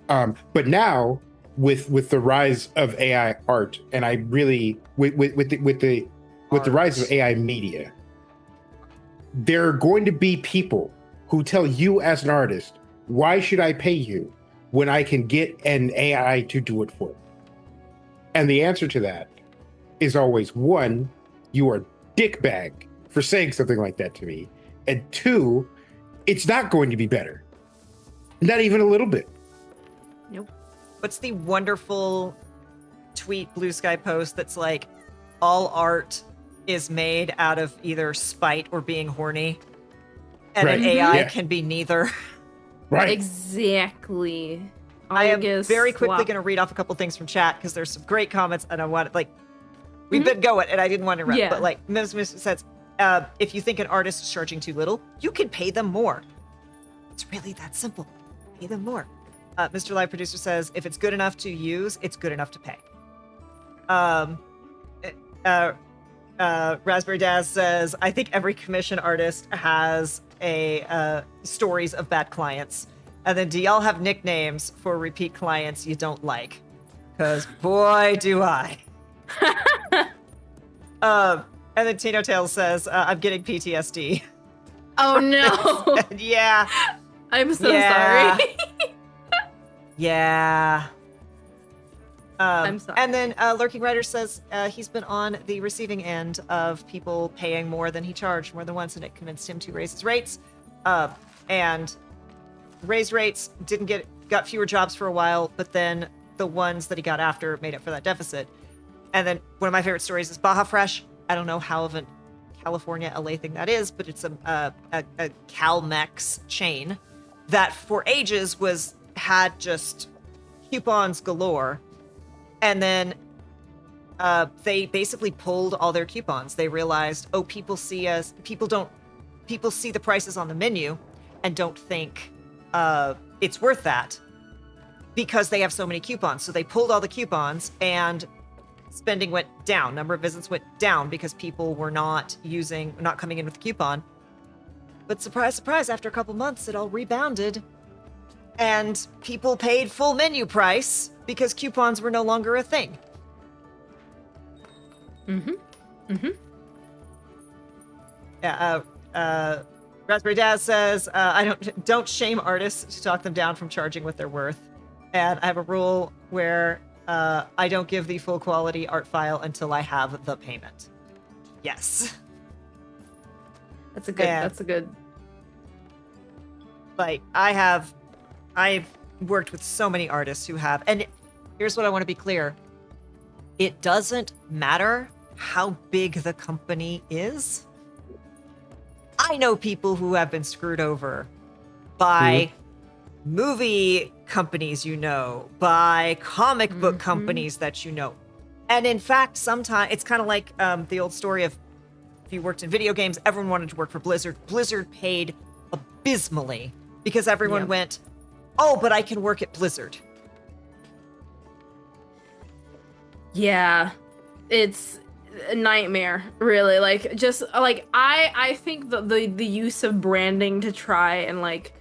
But now with the rise of AI art, and I really with the rise of AI media, there are going to be people who tell you as an artist, why should I pay you when I can get an AI to do it for me? And the answer to that is always, one, you are a dickbag for saying something like that to me. And two, it's not going to be better. Not even a little bit. Nope. What's the wonderful tweet Blue Sky post that's like, all art is made out of either spite or being horny, and Right. an AI Yeah. can be neither. Right. Exactly. I am guess very quickly swap. going to read off a couple things from chat because there's some great comments, and I want like we've been going, and I didn't want to interrupt, Yeah. but like Ms. says, if you think an artist is charging too little, you can pay them more. It's really that simple. Pay them more. Mr. Live Producer says, if it's good enough to use, it's good enough to pay. Raspberry Daz says, I think every commission artist has a stories of bad clients. And then, do y'all have nicknames for repeat clients you don't like? Because boy, do I. And then Tino Tails says, I'm getting PTSD. Oh no. Yeah. I'm so Yeah. sorry. Yeah. I'm sorry. And then Lurking Rider says he's been on the receiving end of people paying more than he charged more than once, and it convinced him to raise his rates. And raised rates got fewer jobs for a while, but then the ones that he got after made up for that deficit. And then one of my favorite stories is Baja Fresh. I don't know how of a California LA thing that is, but it's a CalMex chain that for ages had just coupons galore. And then they basically pulled all their coupons. They realized, oh, people see the prices on the menu and don't think it's worth that because they have so many coupons. So they pulled all the coupons and spending went down. Number of visits went down because people were not coming in with a coupon. But surprise, surprise, after a couple months, it all rebounded. And people paid full menu price because coupons were no longer a thing. Yeah, Raspberry Daz says, I don't shame artists to talk them down from charging what they're worth. And I have a rule where I don't give the full quality art file until I have the payment. Yes. That's a good. Like, I've worked with so many artists who have, and here's what I want to be clear. It doesn't matter how big the company is. I know people who have been screwed over by movie companies, by comic book companies that And in fact, sometimes it's kind of like the old story of if you worked in video games, everyone wanted to work for Blizzard. Blizzard paid abysmally because everyone went, oh, but I can work at Blizzard. Yeah, it's a nightmare, really. Like, just like I think the use of branding to try and like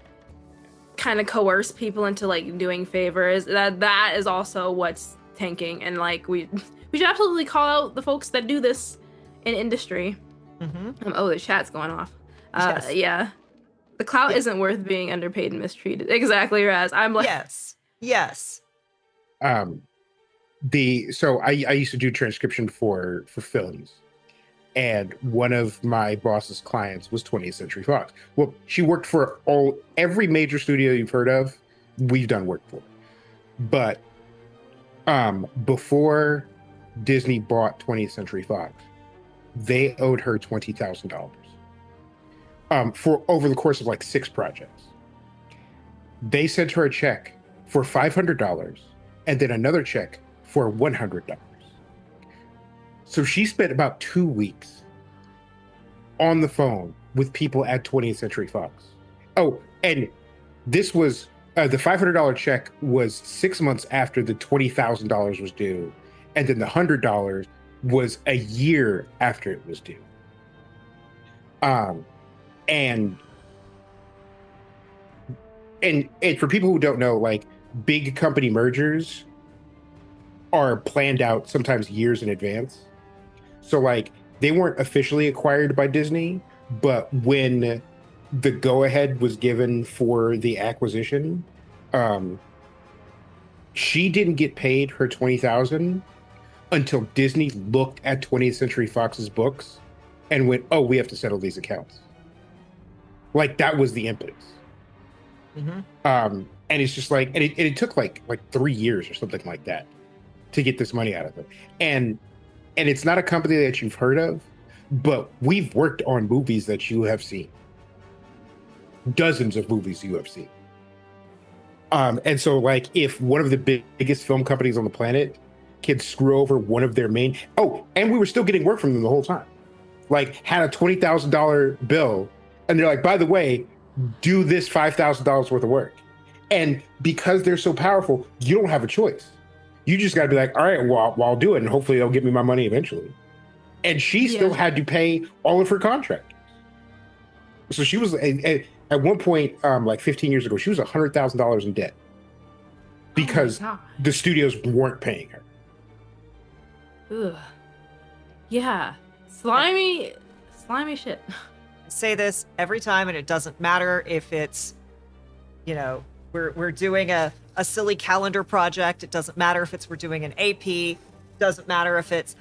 kind of coerce people into like doing favors, that is also what's tanking. And like we should absolutely call out the folks that do this in industry. Oh, the chat's going off. Yes. Yeah, the clout isn't worth being underpaid and mistreated. Exactly, Raz. I'm like, yes. So I used to do transcription for films, and one of my boss's clients was 20th Century Fox. Well, she worked for every major studio you've heard of. We've done work for, but before Disney bought 20th Century Fox, they owed her $20,000 for over the course of like 6 projects. They sent her a check for $500 and then another check for $100. So she spent about 2 weeks on the phone with people at 20th Century Fox. Oh, and this was the $500 check was 6 months after the $20,000 was due, and then the $100 was a year after it was due. And for people who don't know, like, big company mergers are planned out sometimes years in advance. So like they weren't officially acquired by Disney, but when the go-ahead was given for the acquisition, she didn't get paid her $20,000 until Disney looked at 20th Century Fox's books and went, "Oh, we have to settle these accounts." Like that was the impetus. And it's just like, and it took like 3 years or something like that to get this money out of it. And it's not a company that you've heard of, but we've worked on movies that you have seen. Dozens of movies you have seen. And so like if one of the biggest film companies on the planet can screw over one of their main, and we were still getting work from them the whole time. Like had a $20,000 bill and they're like, by the way, do this $5,000 worth of work. And because they're so powerful, you don't have a choice. You just got to be like, all right, well, I'll do it. And hopefully they'll give me my money eventually. And she still had to pay all of her contractors. So she was at one point, like 15 years ago, she was $100,000 in debt because the studios weren't paying her. Ugh. Yeah. Slimy shit. I say this every time, and it doesn't matter if it's, we're doing a silly calendar project. It doesn't matter if we're doing an AP. It doesn't matter if it's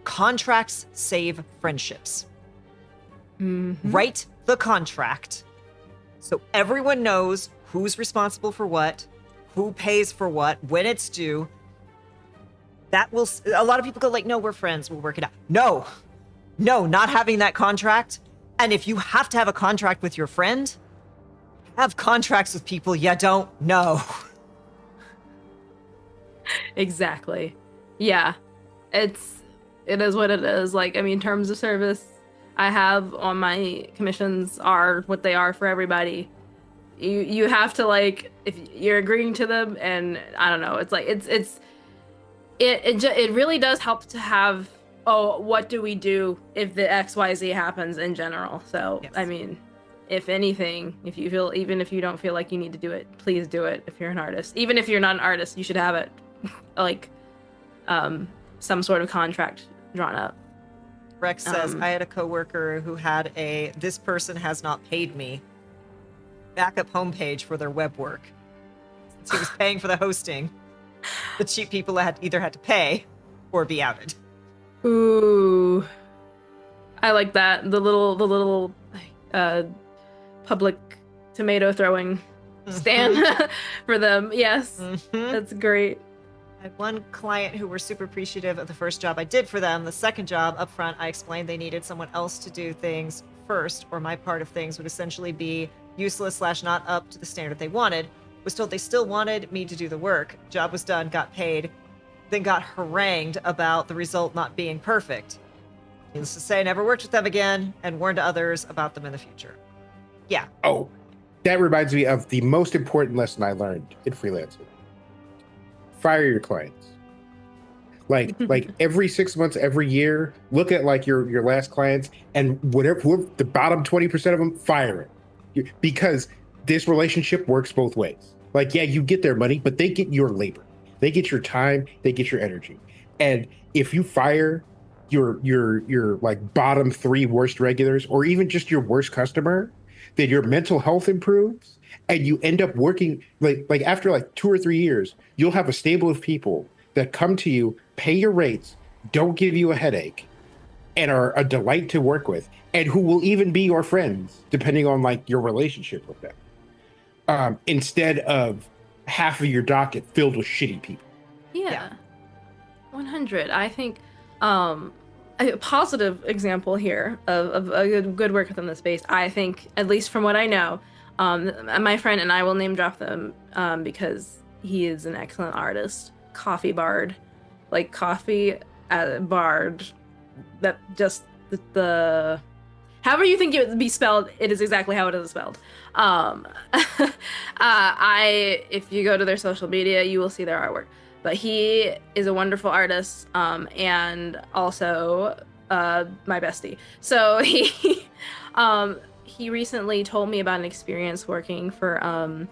contracts save friendships. Write the contract so everyone knows who's responsible for what, who pays for what, when it's due. That will, a lot of people go like, no, we're friends, we'll work it out. No, not having that contract. And if you have to have a contract with your friend, have contracts with people you don't know. Exactly. Yeah. It is what it is. Like, I mean, terms of service I have on my commissions are what they are for everybody. You have to, like, if you're agreeing to them, and I don't know, it's like it really does help to have, what do we do if the XYZ happens in general. So yes. I mean, if anything, even if you don't feel like you need to do it, please do it. If you're an artist, even if you're not an artist, you should have it like some sort of contract drawn up. Rex says, I had a coworker who had this person has not paid me backup homepage for their web work. Since he was paying for the hosting, the cheap people either had to pay or be outed. Ooh, I like that. The little public tomato throwing stand for them. Yes, that's great. I had one client who were super appreciative of the first job I did for them. The second job up front, I explained they needed someone else to do things first, or my part of things would essentially be useless / not up to the standard they wanted. Was told they still wanted me to do the work. Job was done, got paid, then got harangued about the result not being perfect. Needless to say, I never worked with them again and warned others about them in the future. Yeah. Oh, that reminds me of the most important lesson I learned in freelancing. Fire your clients. Like every 6 months, every year, look at like your last clients and whatever the bottom 20% of them, fire it. Because this relationship works both ways. Like, yeah, you get their money, but they get your labor. They get your time, they get your energy. And if you fire your like bottom three worst regulars, or even just your worst customer, then your mental health improves, and you end up working like after like 2 or 3 years, you'll have a stable of people that come to you, pay your rates, don't give you a headache, and are a delight to work with, and who will even be your friends depending on like your relationship with them, instead of half of your docket filled with shitty people. Yeah. 100. I think a positive example here of a good work within the space, I think, at least from what I know, my friend, and I will name drop them because he is an excellent artist, Coffee Bard. Like Coffee Bard, that just the however you think it would be spelled, it is exactly how it is spelled. If you go to their social media, you will see their artwork. But he is a wonderful artist, and also my bestie. So he recently told me about an experience working for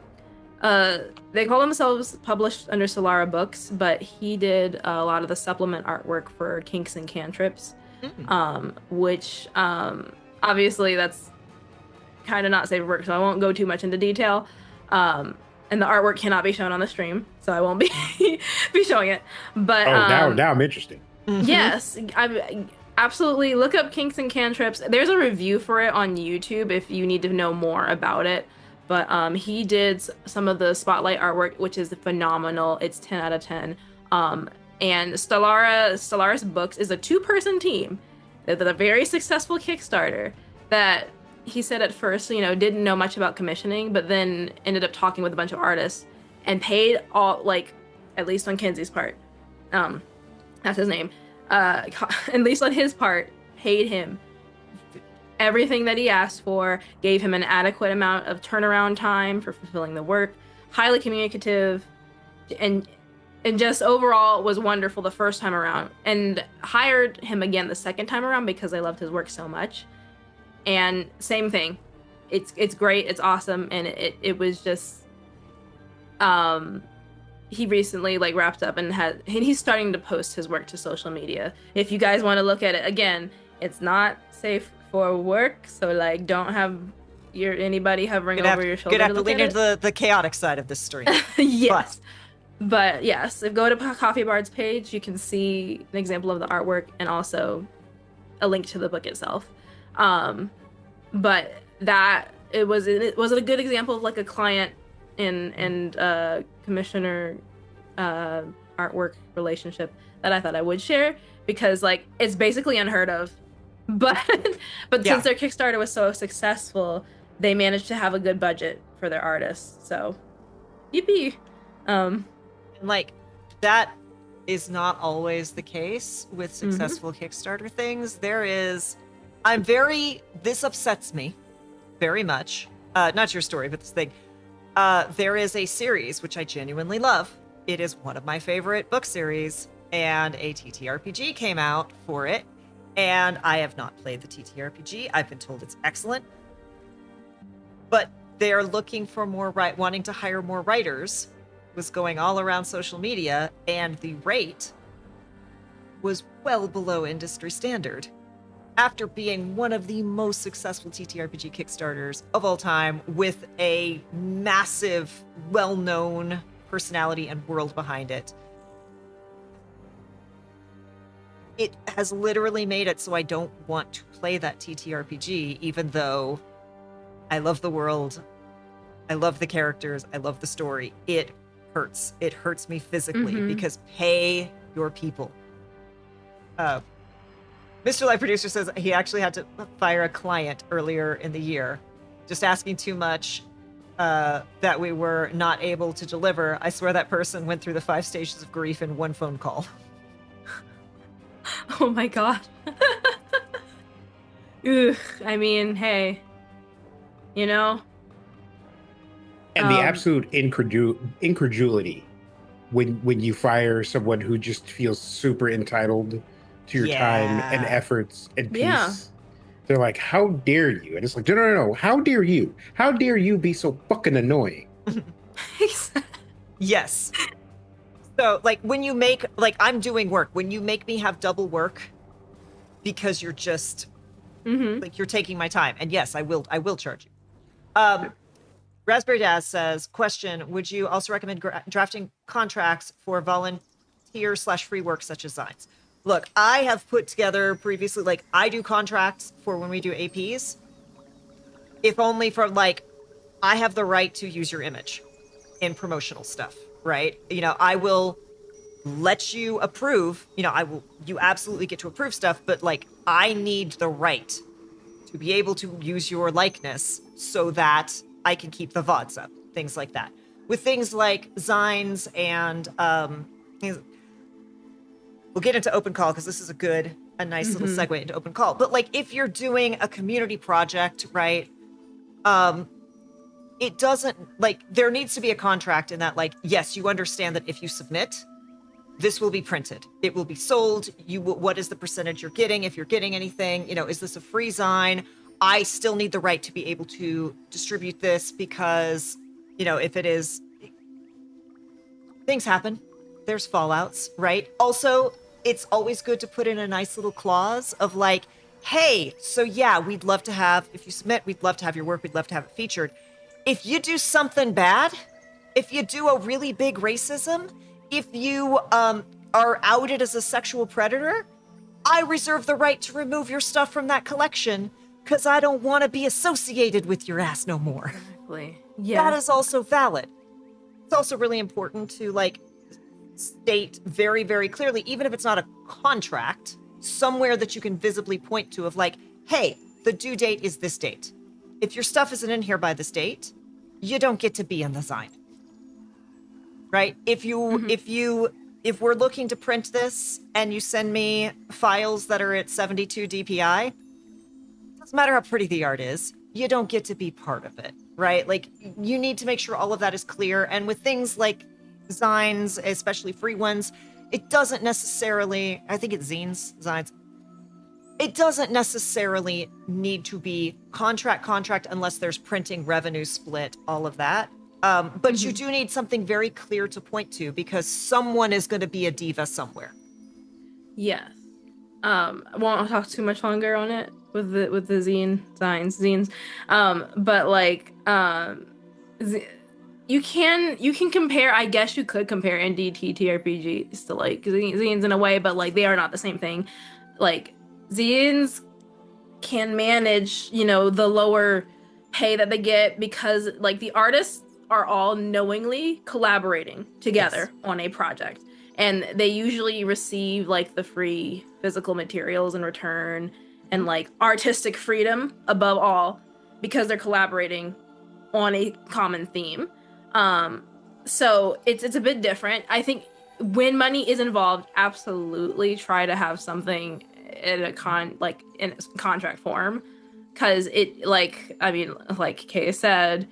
they call themselves published under Solara Books, but he did a lot of the supplement artwork for Kinks and Cantrips, which obviously that's kind of not safe for work, so I won't go too much into detail. And the artwork cannot be shown on the stream, so I won't be be showing it. But now I'm interested. Yes, I absolutely look up Kinks and Cantrips. There's a review for it on YouTube if you need to know more about it. But he did some of the spotlight artwork, which is phenomenal. It's 10 out of 10. And Stellaris Books is a 2-person team. They're a very successful Kickstarter that he said at first, didn't know much about commissioning, but then ended up talking with a bunch of artists and paid all, like, at least on Kenzie's part, that's his name, at least on his part, paid him everything that he asked for, gave him an adequate amount of turnaround time for fulfilling the work, highly communicative, and just overall was wonderful the first time around, and hired him again the second time around because I loved his work so much. And same thing, it's great, it's awesome, and it was just he recently like wrapped up and he's starting to post his work to social media. If you guys want to look at it, again, it's not safe for work, so like don't have anybody hovering over your shoulder. You'd have to lean into the chaotic side of this stream. Yes. But yes, if go to Coffee Bard's page, you can see an example of the artwork and also a link to the book itself. But that it was a good example of like a client and commissioner artwork relationship that I thought I would share, because like it's basically unheard of. But since their Kickstarter was so successful, they managed to have a good budget for their artists. So yippee. Like that is not always the case with successful Kickstarter things. This upsets me very much. Not your story, but this thing. There is a series which I genuinely love. It is one of my favorite book series, and a TTRPG came out for it. And I have not played the TTRPG. I've been told it's excellent. But they're looking for wanting to hire more writers, was going all around social media, and the rate was well below industry standard. After being one of the most successful TTRPG Kickstarters of all time, with a massive, well-known personality and world behind it, it has literally made it so I don't want to play that TTRPG, even though I love the world, I love the characters, I love the story. It hurts. It hurts me physically because pay your people. Mr. Life Producer says he actually had to fire a client earlier in the year, just asking too much that we were not able to deliver. I swear that person went through the 5 stages of grief in one phone call. Oh my god. Ugh, I mean, hey, And the absolute incredulity when you fire someone who just feels super entitled to your time and efforts and peace. They're like, how dare you? And it's like, no. How dare you? How dare you be so fucking annoying? Yes. So, like, when you make, like, I'm doing work, when you make me have double work because you're just, like, you're taking my time. And yes, I will charge you. Raspberry Daz says, question, would you also recommend drafting contracts for volunteer/free work such as designs? Look, I have put together previously, like, I do contracts for when we do APs, if only for, like, I have the right to use your image in promotional stuff, right? You know, I will let you approve, you know, you absolutely get to approve stuff, but, like, I need the right to be able to use your likeness so that I can keep the VODs up, things like that. With things like Zines and we'll get into open call because this is a nice little segue into open call. But, like, if you're doing a community project, right? It doesn't, like, there needs to be a contract in that, like, yes, you understand that if you submit, this will be printed. It will be sold. What is the percentage you're getting? If you're getting anything, you know, is this a free Zine? I still need the right to be able to distribute this because, you know, if it is, things happen. There's fallouts, right? Also, it's always good to put in a nice little clause of, like, hey, so yeah, we'd love to have, if you submit, we'd love to have your work. We'd love to have it featured. If you do something bad, if you do a really big racism, if you are outed as a sexual predator, I reserve the right to remove your stuff from that collection because I don't want to be associated with your ass no more. Exactly. Yeah. That is also valid. It's also really important to, like, state very, very clearly, even if it's not a contract, somewhere that you can visibly point to of, like, hey, the due date is this date. If your stuff isn't in here by this date, you don't get to be in the Zine. Right? If we're looking to print this and you send me files that are at 72 DPI, doesn't matter how pretty the art is, you don't get to be part of it, right? Like, you need to make sure all of that is clear. And with things like Zines, especially free ones, it doesn't necessarily, I think it's Zines, it doesn't necessarily need to be contract unless there's printing, revenue split, all of that. But you do need something very clear to point to because someone is going to be a diva somewhere. Yes. I won't talk too much longer on it with the zines. But, like, you can compare. I guess you could compare indie TTRPGs to, like, zines in a way, but, like, they are not the same thing. Like, zines can manage, you know, the lower pay that they get because, like, the artists are all knowingly collaborating together on a project, and they usually receive, like, the free physical materials in return and, like, artistic freedom above all because they're collaborating on a common theme. So it's a bit different. I think when money is involved, absolutely try to have something in a contract form, because it, like, I mean, like Kay said,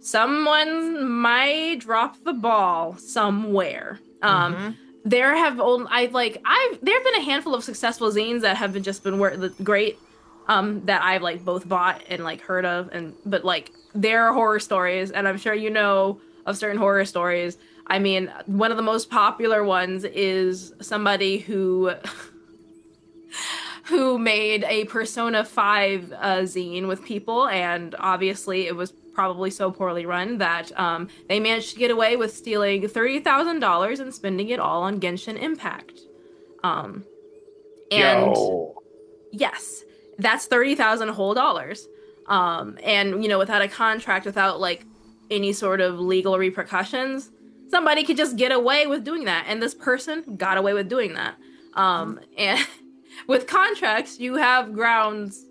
someone might drop the ball somewhere. There have been a handful of successful zines that have been great, that I've, like, both bought and, like, heard of, but, like, there are horror stories, and I'm sure you know of certain horror stories. I mean, one of the most popular ones is somebody who made a Persona 5 zine with people, and obviously it was probably so poorly run that they managed to get away with stealing $30,000 and spending it all on Genshin Impact. And Yo. yes, that's 30,000 whole dollars. And, you know, without a contract, without, like, any sort of legal repercussions, somebody could just get away with doing that, and this person got away with doing that. And with contracts, you have grounds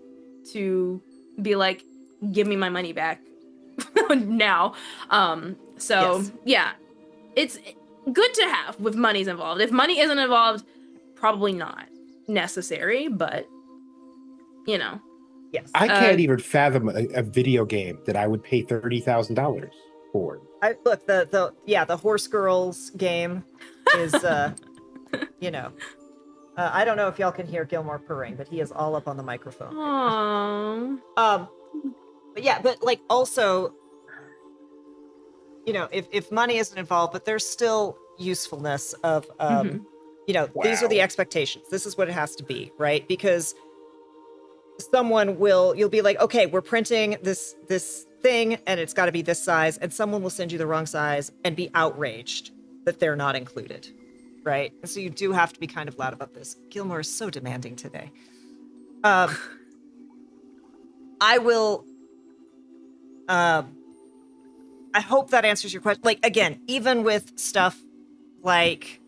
to be like, give me my money back now. Yes. Yeah, it's good to have with money's involved. If money isn't involved, probably not necessary, but, you know. Yes. I can't even fathom a video game that I would pay $30,000 for. Look, the Horse Girls game is, you know, I don't know if y'all can hear Gilmore purring, but he is all up on the microphone. Aww. But yeah, but like also, you know, if money isn't involved, but there's still usefulness of, you know, these are the Wow. expectations. This is what it has to be, right? Because you'll be like, okay, we're printing this thing and it's got to be this size, and someone will send you the wrong size and be outraged that they're not included, right? And so you do have to be kind of loud about this. Gilmore is so demanding today. I will. I hope that answers your question. Like, again, even with stuff like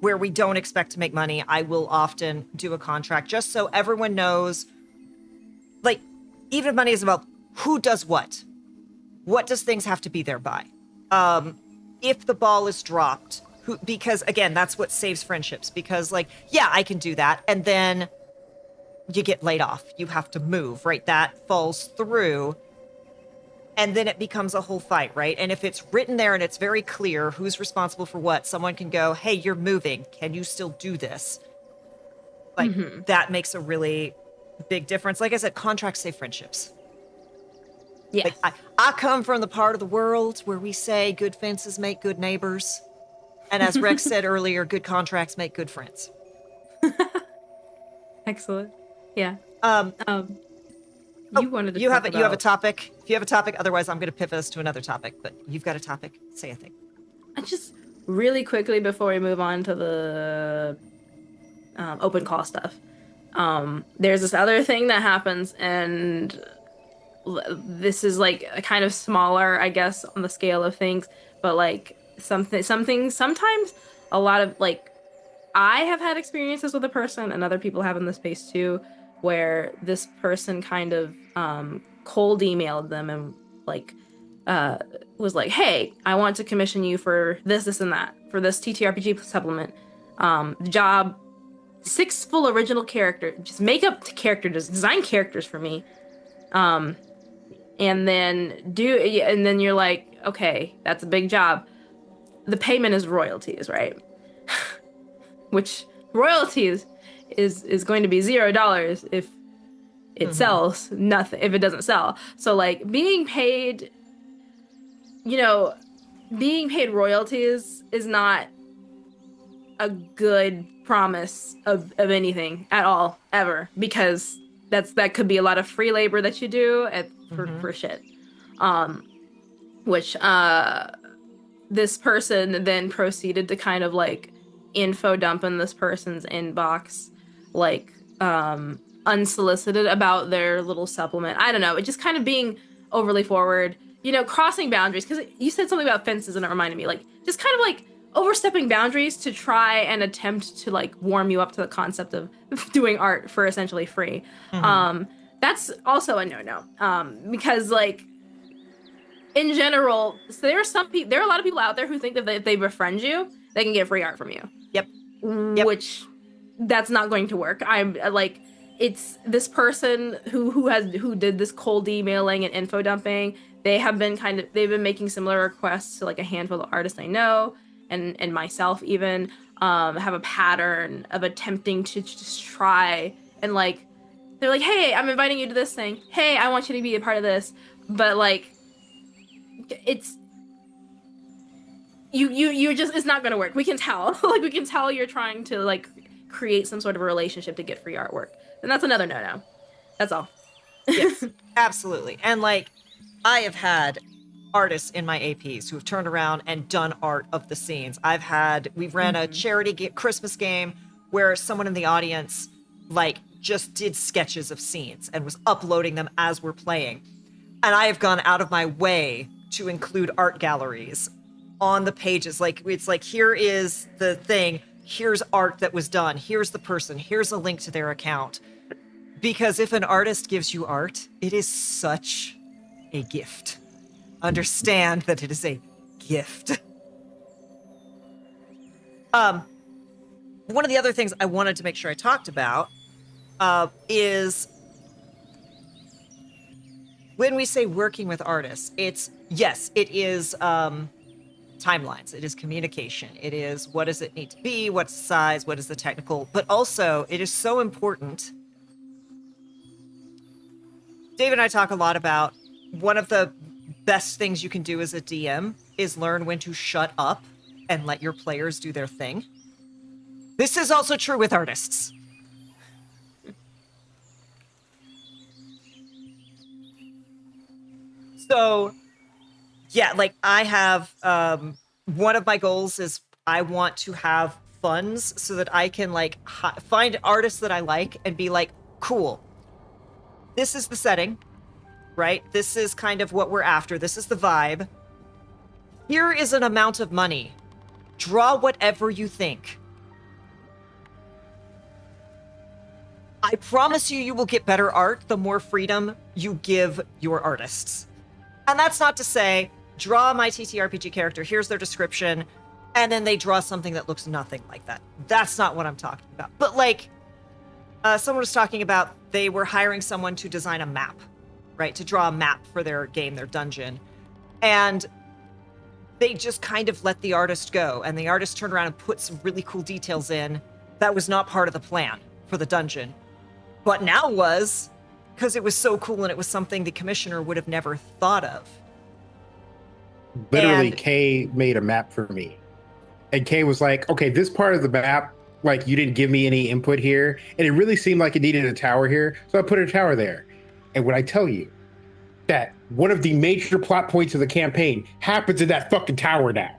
where we don't expect to make money, I will often do a contract just so everyone knows. Like, even if money is about who does what does things have to be there by? If the ball is dropped, because again, that's what saves friendships. Because, like, yeah, I can do that, and then you get laid off. You have to move, right? That falls through. And then it becomes a whole fight, right? And if it's written there and it's very clear who's responsible for what, someone can go, hey, you're moving. Can you still do this? Like, that makes a really big difference. Like I said, contracts save friendships. Yes. Like, I come from the part of the world where we say good fences make good neighbors. And as Rex said earlier, good contracts make good friends. Excellent. Yeah. Oh, You wanted to you talk have a about... topic. If you have a topic, otherwise I'm going to pivot us to another topic. But you've got a topic. Say a thing. Just really quickly before we move on to the open call stuff. There's this other thing that happens, and this is like a kind of smaller, I guess, on the scale of things, but like something, sometimes a lot of like, I have had experiences with a person, and other people have in the space too, where this person kind of cold emailed them and like was like, "Hey, I want to commission you for this, and that for this TTRPG supplement. Job 6 full original character. Just make up character, just design characters for me. And then you're like, okay, that's a big job. The payment is royalties, right? Which royalties is going to be $0 if it sells, nothing if it doesn't sell. So like you know, being paid royalties is not a good promise of anything at all, ever, because that could be a lot of free labor that you do for shit. Which this person then proceeded to kind of like info dump in this person's inbox, like unsolicited about their little supplement. I don't know, it just kind of being overly forward, you know, crossing boundaries. Because you said something about fences, and it reminded me, like, just kind of like overstepping boundaries to try and attempt to like warm you up to the concept of doing art for essentially free. That's also a no-no, because like in general, so there are a lot of people out there who think that if they befriend you, they can get free art from you. Yep. Which that's not going to work. I'm like, it's this person who did this cold emailing and info dumping. They've been making similar requests to like a handful of artists I know, and myself even have a pattern of attempting to just try and like, they're like, hey, I'm inviting you to this thing. Hey, I want you to be a part of this. But like, it's you just, it's not gonna work. We can tell. Like, we can tell you're trying to like create some sort of a relationship to get free artwork. And that's another no-no. That's all. Yes, absolutely. And like, I have had artists in my APs who have turned around and done art of the scenes. We've ran a charity Christmas game where someone in the audience like just did sketches of scenes and was uploading them as we're playing. And I have gone out of my way to include art galleries on the pages. Like, it's like, here is the thing, here's art that was done, here's the person, here's a link to their account. Because if an artist gives you art, it is such a gift. Understand that it is a gift. One of the other things I wanted to make sure I talked about is when we say working with artists, it is timelines. It is communication. It is what does it need to be? What's the size? What is the technical? But also, it is so important. Dave and I talk a lot about one of the best things you can do as a DM is learn when to shut up and let your players do their thing. This is also true with artists. So, yeah, like I have one of my goals is I want to have funds so that I can like find artists that I like and be like, cool. This is the setting, right? This is kind of what we're after. This is the vibe. Here is an amount of money. Draw whatever you think. I promise you, you will get better art the more freedom you give your artists. And that's not to say, draw my TTRPG character, here's their description, and then they draw something that looks nothing like that. That's not what I'm talking about. But like, someone was talking about they were hiring someone to design a map, right? To draw a map for their game, their dungeon. And they just kind of let the artist go. And the artist turned around and put some really cool details in that was not part of the plan for the dungeon. But now was, because it was so cool and it was something the commissioner would have never thought of. Literally, And- Kay made a map for me. And Kay was like, okay, this part of the map, like, you didn't give me any input here. And it really seemed like it needed a tower here. So I put a tower there. And when I tell you that one of the major plot points of the campaign happens in that fucking tower now.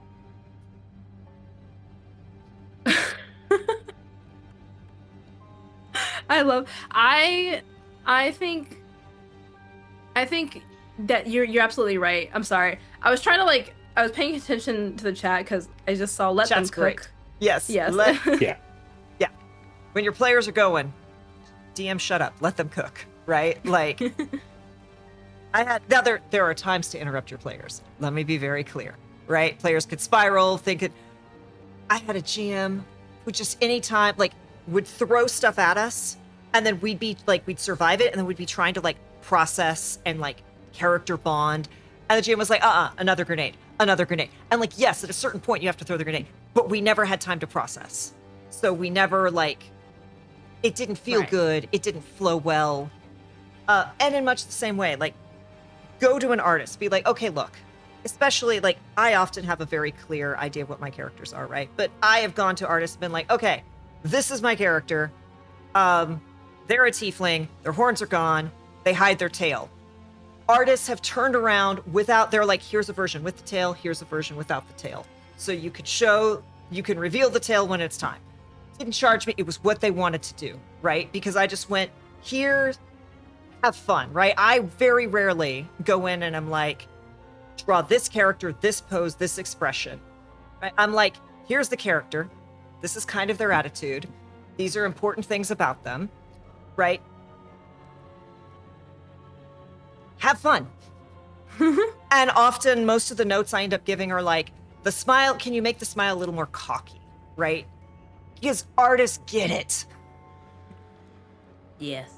I think that you're absolutely right. I'm sorry. I was trying to like I was paying attention to the chat because I just saw let Chat's them great. cook. Yes. Yes. Yeah. Yeah. When your players are going, DM, shut up. Let them cook, right? Like, now there are times to interrupt your players. Let me be very clear, right? Players could spiral, I had a GM who just anytime, like, would throw stuff at us, and then we'd survive it, and then we'd be trying to, like, process and, like, character bond. And the GM was like, another grenade. And, like, yes, at a certain point you have to throw the grenade, but we never had time to process. So we never, like, it didn't feel Right. good. It didn't flow well. And in much the same way, like, go to an artist, be like, okay, look, especially, like, I often have a very clear idea of what my characters are, right? But I have gone to artists and been like, okay, this is my character. They're a tiefling. Their horns are gone. They hide their tail. Artists have turned around they're like, here's a version with the tail, here's a version without the tail. So you can reveal the tail when it's time. Didn't charge me. It was what they wanted to do, right? Because I just went, here, have fun, right? I very rarely go in and I'm like, draw this character, this pose, this expression, right? I'm like, here's the character. This is kind of their attitude. These are important things about them, right? Have fun. And often most of the notes I end up giving are like, the smile, can you make the smile a little more cocky, right? Because artists get it. Yes.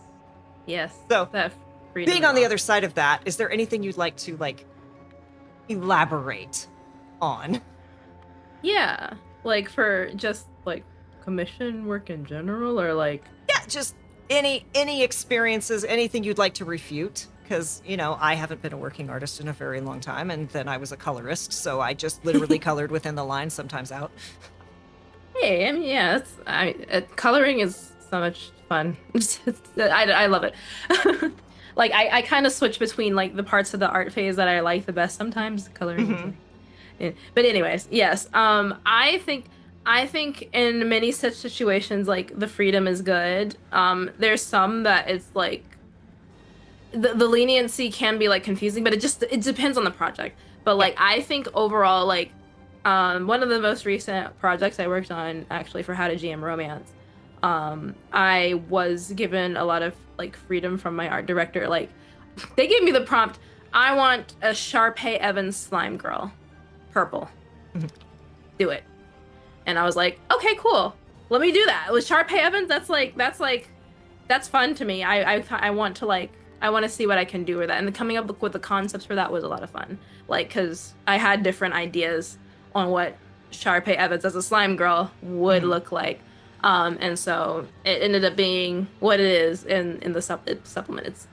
Yes. So, that freedom being on the of- other side of that, is there anything you'd like to, like, elaborate on? Yeah. Like for just like commission work in general or like Yeah, just any experiences, anything you'd like to refute. Because, I haven't been a working artist in a very long time, and then I was a colorist, so I just literally colored within the lines, sometimes out. hey, I mean, yeah, coloring is so much fun. I love it. Like I kind of switch between like the parts of the art phase that I like the best sometimes. Coloring. Is, yeah. But anyways, yes. I think in many such situations like the freedom is good. There's some that it's like the leniency can be like confusing, but it depends on the project. But like I think overall like one of the most recent projects I worked on actually for How to GM Romance, I was given a lot of like freedom from my art director. Like they gave me the prompt, I want a Sharpay Evans slime girl, purple. Do it. And I was like, okay, cool. Let me do that. With Sharpay Evans, that's fun to me. I want to see what I can do with that. And coming up with the concepts for that was a lot of fun. Like, cause I had different ideas on what Sharpay Evans as a slime girl would look like. And so it ended up being what it is in the supplement. It's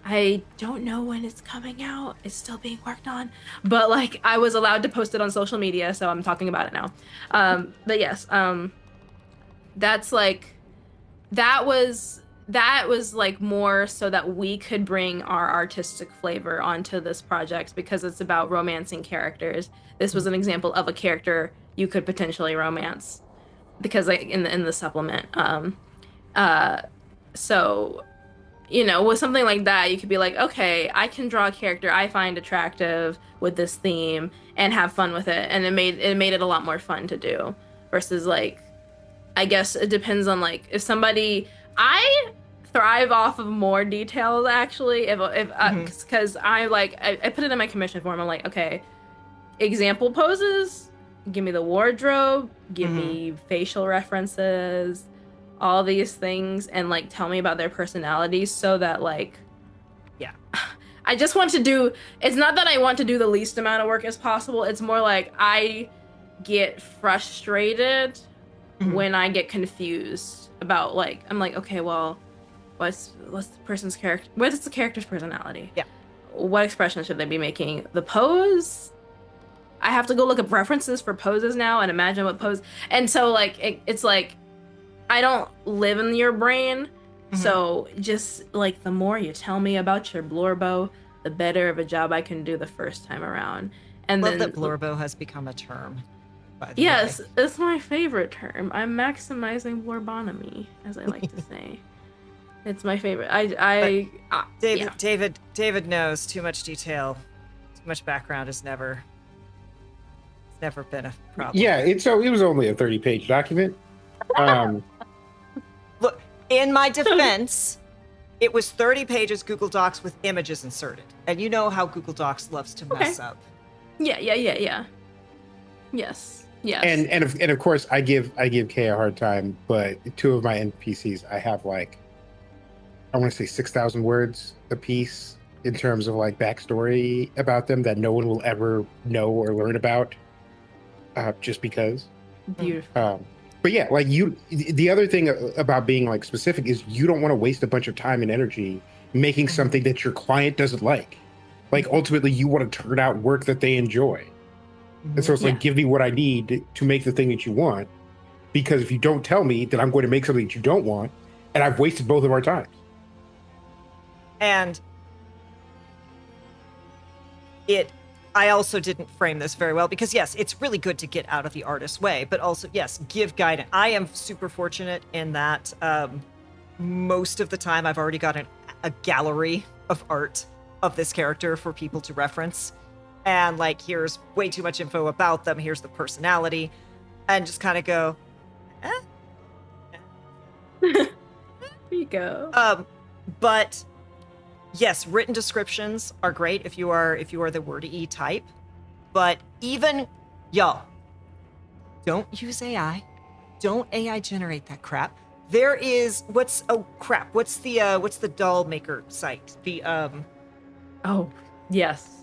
I don't know when it's coming out. It's still being worked on, but like I was allowed to post it on social media, so I'm talking about it now. But yes, that's like that was like more so that we could bring our artistic flavor onto this project because it's about romancing characters. This was an example of a character you could potentially romance because like in the supplement. So with something like that, you could be like, okay, I can draw a character I find attractive with this theme and have fun with it, and it made it a lot more fun to do versus like, I guess it depends on like if somebody I thrive off of more details actually if because I put it in my commission form. I'm like, okay, example poses, give me the wardrobe, give me facial references, all these things, and like tell me about their personalities so that like Yeah. I just want to do it's not that I want to do the least amount of work as possible. It's more like I get frustrated when I get confused about like I'm like, okay, well, what's the person's character? What is the character's personality? Yeah. What expression should they be making? The pose? I have to go look up references for poses now and imagine what pose. And so like it's like I don't live in your brain, so just like the more you tell me about your Blorbo, the better of a job I can do the first time around. And Love then that Blorbo has become a term. By the yes, way. it's my favorite term. I'm maximizing Blorbonomy, as I like to say. It's my favorite. David knows too much detail, too much background is never. It's never been a problem. Yeah, it was only a 30-page document. Look, in my defense, it was 30 pages Google Docs with images inserted, and you know how Google Docs loves to mess up. Yeah. Yes. And of course I give Kay a hard time, but two of my NPCs I have like I want to say 6,000 words a piece in terms of like backstory about them that no one will ever know or learn about, just because. Beautiful. But yeah, like the other thing about being like specific is you don't want to waste a bunch of time and energy making something that your client doesn't like. Like ultimately you want to turn out work that they enjoy. And so it's like, give me what I need to make the thing that you want. Because if you don't tell me, then I'm going to make something that you don't want. And I've wasted both of our times. And I also didn't frame this very well because yes, it's really good to get out of the artist's way, but also, yes, give guidance. I am super fortunate in that most of the time I've already got a gallery of art of this character for people to reference. And like, here's way too much info about them. Here's the personality. And just kind of go, There you go. But yes, written descriptions are great if you are the wordy type. But even y'all, don't use AI. Don't AI generate that crap. There is what's the doll maker site? The Oh yes,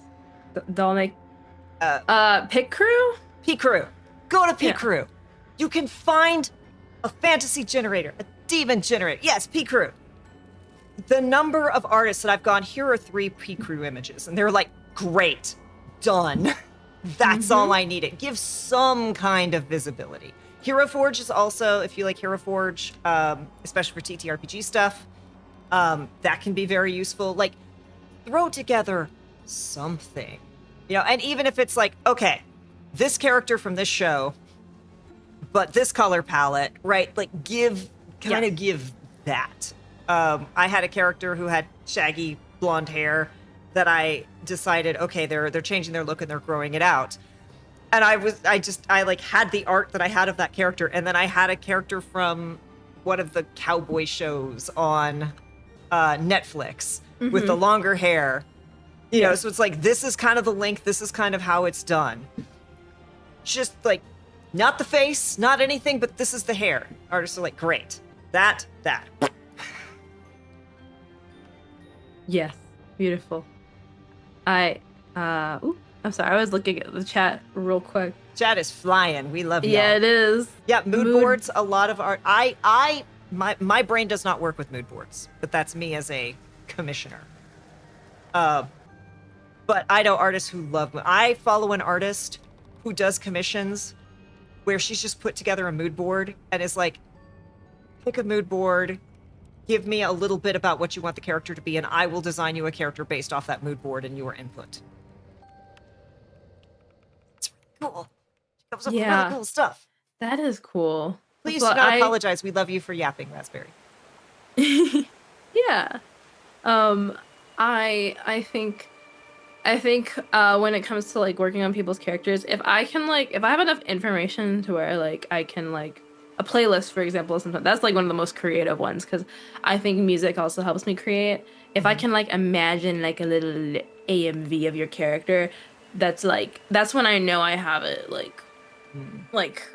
doll make Pick Crew. P-Crew. Go to P-Crew. You can find a fantasy generator, a demon generator. Yes, P-Crew. The number of artists that I've gone, here are 3 P-Crew images, and they're like, great, done. That's all I needed. Give some kind of visibility. Hero Forge is also, if you like Hero Forge, especially for TTRPG stuff, that can be very useful. Like, throw together something. And even if it's like, okay, this character from this show, but this color palette, right? Like, give that. I had a character who had shaggy blonde hair that I decided, okay, they're changing their look and they're growing it out. And I had the art that I had of that character, and then I had a character from one of the cowboy shows on Netflix with the longer hair. So it's like, this is kind of the link, this is kind of how it's done. Just like, not the face, not anything, but this is the hair. Artists are like, great. That. Yes, beautiful. I I'm sorry, I was looking at the chat real quick. Chat is flying. We love Yeah, y'all. it is. Yeah, mood boards, a lot of art. My brain does not work with mood boards, but that's me as a commissioner. But I know artists who love. I follow an artist who does commissions where she's just put together a mood board and is like, pick a mood board, give me a little bit about what you want the character to be, and I will design you a character based off that mood board and your input. It's really cool. She comes up with really cool stuff. That is cool. Please do not apologize. We love you for yapping, Raspberry. Yeah. I think when it comes to like working on people's characters, if I have enough information to where like I can like a playlist, for example, sometimes that's like one of the most creative ones because I think music also helps me create. If I can like imagine like a little AMV of your character, that's when I know I have it like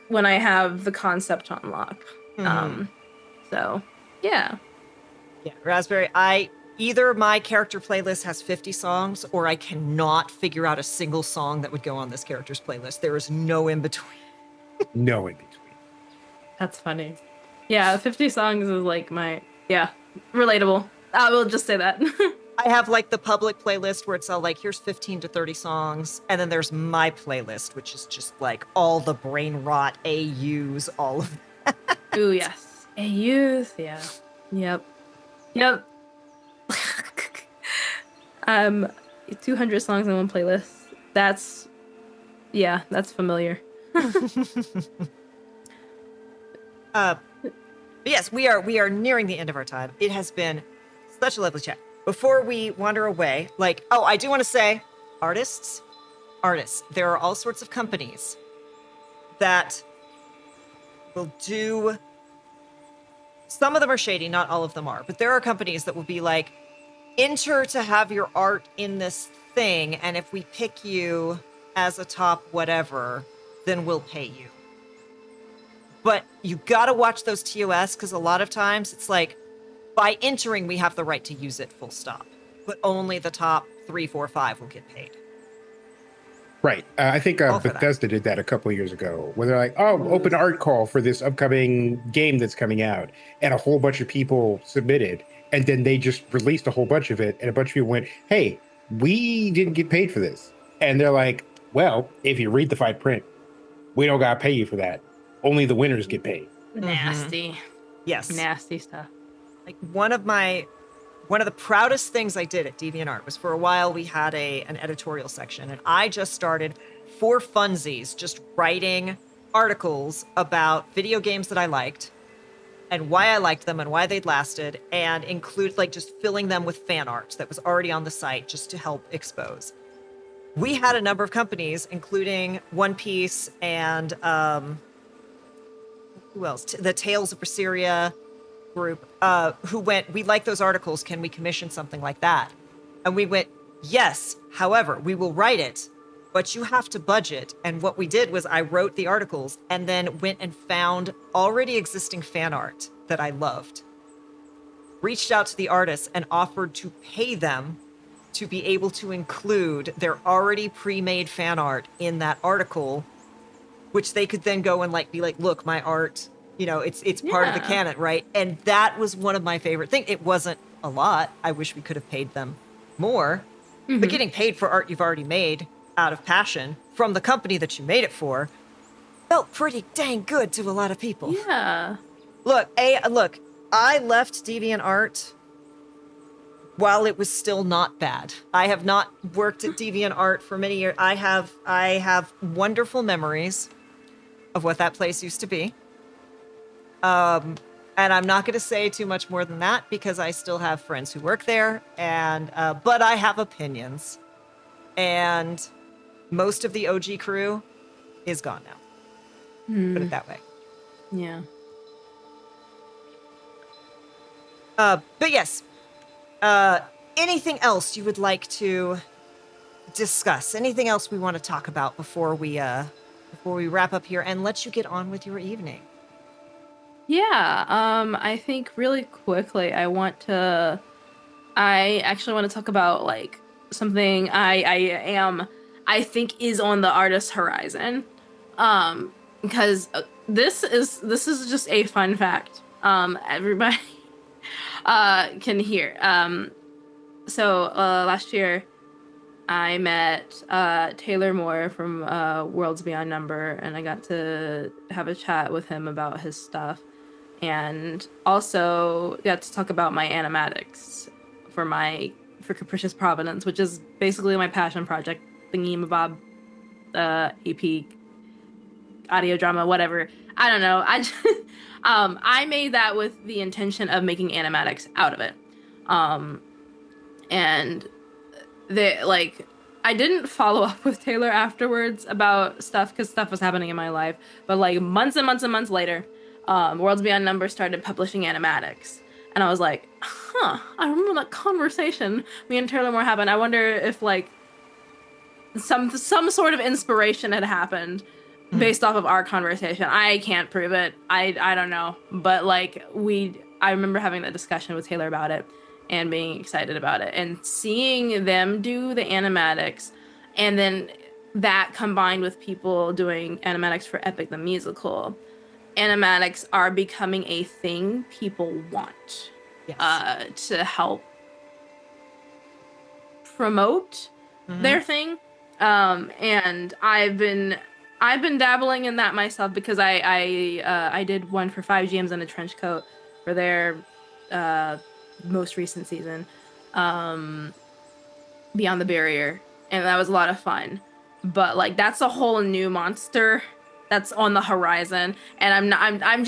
when I have the concept on lock. So yeah. Yeah, Raspberry, either my character playlist has 50 songs or I cannot figure out a single song that would go on this character's playlist. There is no in between. No in between. That's funny. Yeah, 50 songs is like relatable. I will just say that. I have like the public playlist where it's all like, here's 15 to 30 songs. And then there's my playlist, which is just like all the brain rot AUs, all of that. Ooh, yes. AUs, yeah. Yep. 200 songs in one playlist. That's familiar. Yes, we are nearing the end of our time. It has been such a lovely chat. Before we wander away, I do want to say, artists, there are all sorts of companies that will do. Some of them are shady, not all of them are, but there are companies that will be like, enter to have your art in this thing, and if we pick you as a top whatever, then we'll pay you. But you gotta watch those TOS, because a lot of times it's like, by entering, we have the right to use it, full stop. But only the top 3, 4, 5 will get paid. Right. I think Bethesda did that a couple of years ago, where they're like, open art call for this upcoming game that's coming out. And a whole bunch of people submitted. And then they just released a whole bunch of it. And a bunch of people went, hey, we didn't get paid for this. And they're like, well, if you read the fine print, we don't got to pay you for that. Only the winners get paid. Nasty. Yes. Nasty stuff. Like one of the proudest things I did at DeviantArt was for a while we had an editorial section, and I just started for funsies just writing articles about video games that I liked and why I liked them and why they'd lasted, and include just filling them with fan art that was already on the site just to help expose. We had a number of companies, including One Piece and who else? The Tales of Berseria group, who went, we like those articles, can we commission something like that? And we went, yes, however, we will write it, but you have to budget. And what we did was I wrote the articles and then went and found already existing fan art that I loved, reached out to the artists and offered to pay them to be able to include their already pre-made fan art in that article, which they could then go and be like, look, my art, it's part of the canon, right? And that was one of my favorite things. It wasn't a lot. I wish we could have paid them more. But getting paid for art you've already made out of passion from the company that you made it for felt pretty dang good to a lot of people. Yeah. Look, I left DeviantArt while it was still not bad. I have not worked at DeviantArt for many years. I have wonderful memories of what that place used to be. And I'm not going to say too much more than that because I still have friends who work there, and but I have opinions. And most of the OG crew is gone now. Put it that way. Yeah. But yes, anything else you would like to discuss? Anything else we want to talk about before we wrap up here and let you get on with your evening? Yeah, I think really quickly I actually want to talk about something I I think is on the artist horizon. Because this is just a fun fact. Everybody can hear. So last year I met Taylor Moore from Worlds Beyond Number, and I got to have a chat with him about his stuff, and also got to talk about my animatics for Capricious Providence, which is basically my passion project thingy-mabob AP audio drama, whatever. I don't know. I made that with the intention of making animatics out of it. And I didn't follow up with Taylor afterwards about stuff because stuff was happening in my life. But like months and months and months later, Worlds Beyond Number started publishing animatics. And I was like, I remember that conversation me and Taylor Moore happened. I wonder if like some sort of inspiration had happened based off of our conversation. I can't prove it. I don't know. But like I remember having that discussion with Taylor about it and being excited about it and seeing them do the animatics, and then that combined with people doing animatics for Epic the Musical. Animatics are becoming a thing people want to help promote their thing. And I've been dabbling in that myself because I did one for 5 GMs in a Trench Coat for their most recent season, Beyond the Barrier, and that was a lot of fun. But like that's a whole new monster that's on the horizon, and I'm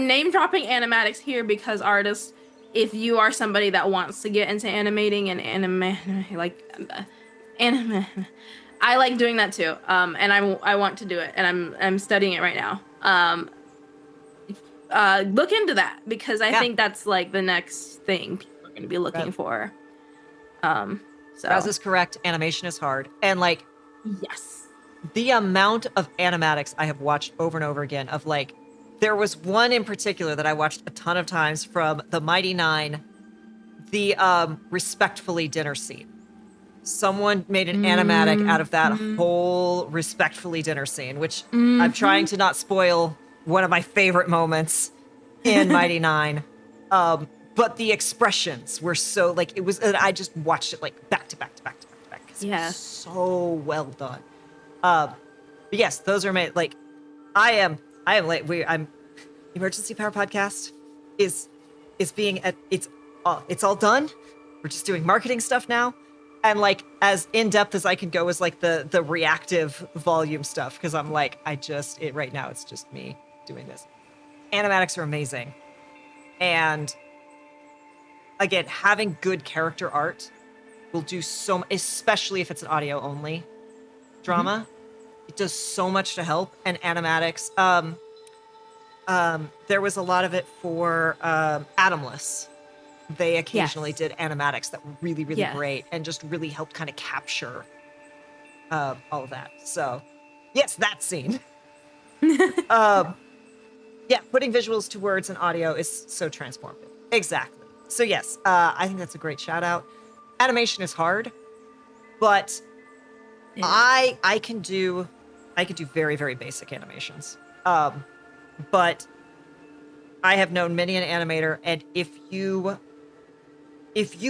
name dropping animatics here because artists, if you are somebody that wants to get into animating and anime, I like doing that too, and I want to do it, and I'm studying it right now. Look into that because I think that's like the next thing people are going to be looking for. So Raz is correct. Animation is hard, and like yes. The amount of animatics I have watched over and over again of like, there was one in particular that I watched a ton of times from the Mighty Nine, the Respectfully dinner scene. Someone made an animatic out of that whole Respectfully dinner scene, which I'm trying to not spoil one of my favorite moments in Mighty Nine. But the expressions were so like, it was, I just watched it like back to back to back to back to back. It was so well done. But yes, those are my, like, I'm Emergency Power Podcast is being at, it's all done. We're just doing marketing stuff now. And like, as in depth as I can go is like the reactive volume stuff. Cause I'm like, right now it's just me doing this. Animatics are amazing. And again, having good character art will do so, especially if it's an audio only drama. It does so much to help. And animatics, there was a lot of it for Atomless. They occasionally did animatics that were really, really great and just really helped kind of capture all of that. So yes, that scene. Putting visuals to words and audio is so transformative. Exactly. So yes, I think that's a great shout out. Animation is hard, but I can do very, very basic animations. But I have known many an animator, and if you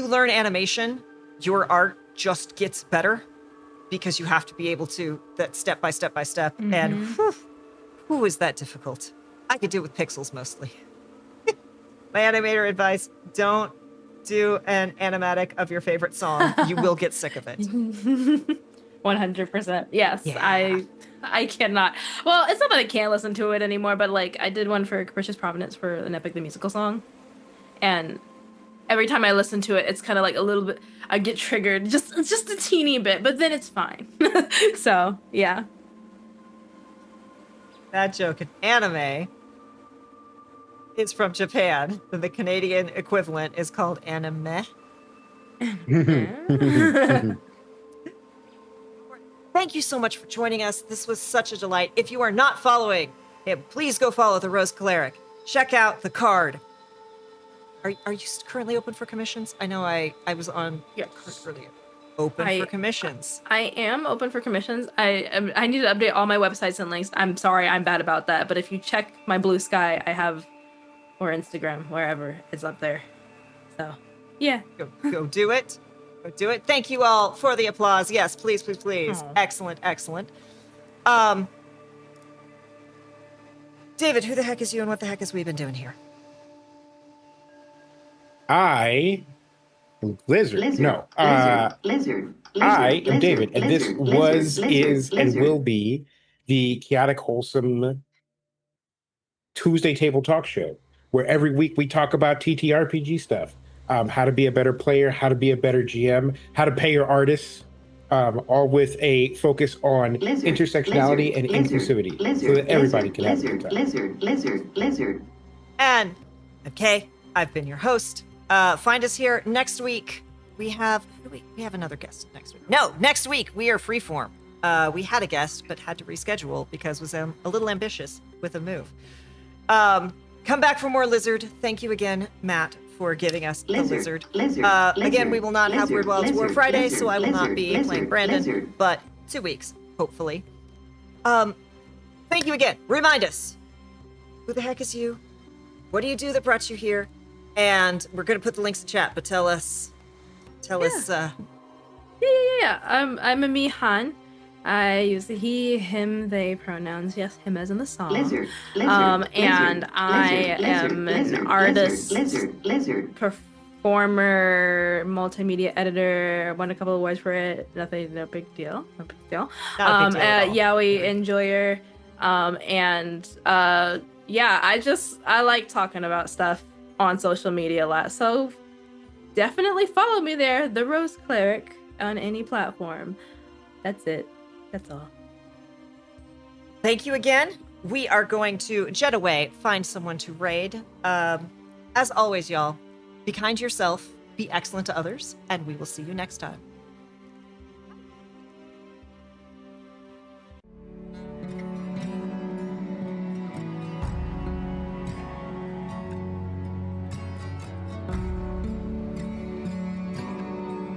learn animation, your art just gets better because you have to be able to that step by step by step. And whew, is that difficult? I could do it with pixels mostly. My animator advice: don't do an animatic of your favorite song. You will get sick of it. 100%. Yes, yeah. I cannot. Well, it's not that I can't listen to it anymore, but like I did one for Capricious Providence for an Epic the Musical song, and every time I listen to it, it's kind of like a little bit. I get triggered, just a teeny bit, but then it's fine. So yeah. That joke in anime is from Japan. The Canadian equivalent is called anime. Thank you so much for joining us. This was such a delight. If you are not following him, please go follow TheRoseCleric. Check out the card. Are you currently open for commissions? I know I was on card earlier. open for commissions. I am open for commissions. I need to update all my websites and links. I'm sorry, I'm bad about that. But if you check my Blue Sky, I have, or Instagram, wherever it's up there. So, yeah. Go do it. Go do it. Thank you all for the applause. Yes, please, please, please. Aw. Excellent, excellent. David, who the heck is you and what the heck has we been doing here? I am Lizard. Lizard. I am David, and this is, and will be the Chaotic Wholesome Tuesday Table Talk Show, where every week we talk about TTRPG stuff, how to be a better player, how to be a better GM, how to pay your artists, all with a focus on intersectionality and inclusivity, so that everybody can have a good time. Lizard. And okay, I've been your host. Find us here next week. We have another guest next week. No, next week we are freeform. We had a guest but had to reschedule because was a little ambitious with a move. Come back for more Lizard. Thank you again, Matt, for giving us the Lizard. Again, we will not have Weird Wilds War Friday, so I will not be playing Brandon, but 2 weeks, hopefully. Thank you again. Remind us, who the heck is you? What do you do that brought you here? And we're going to put the links in chat, but tell us. Yeah. I'm Amihan. I use the he, him, they pronouns. Yes, him as in the song. And I am an artist, performer, multimedia editor. Won a couple of awards for it. No big deal. Not a big deal at all. Yaoi enjoyer. I like talking about stuff on social media a lot. So definitely follow me there, TheRoseCleric, on any platform. That's it. That's all. Thank you again. We are going to jet away, find someone to raid. As always, y'all, be kind to yourself, be excellent to others, and we will see you next time.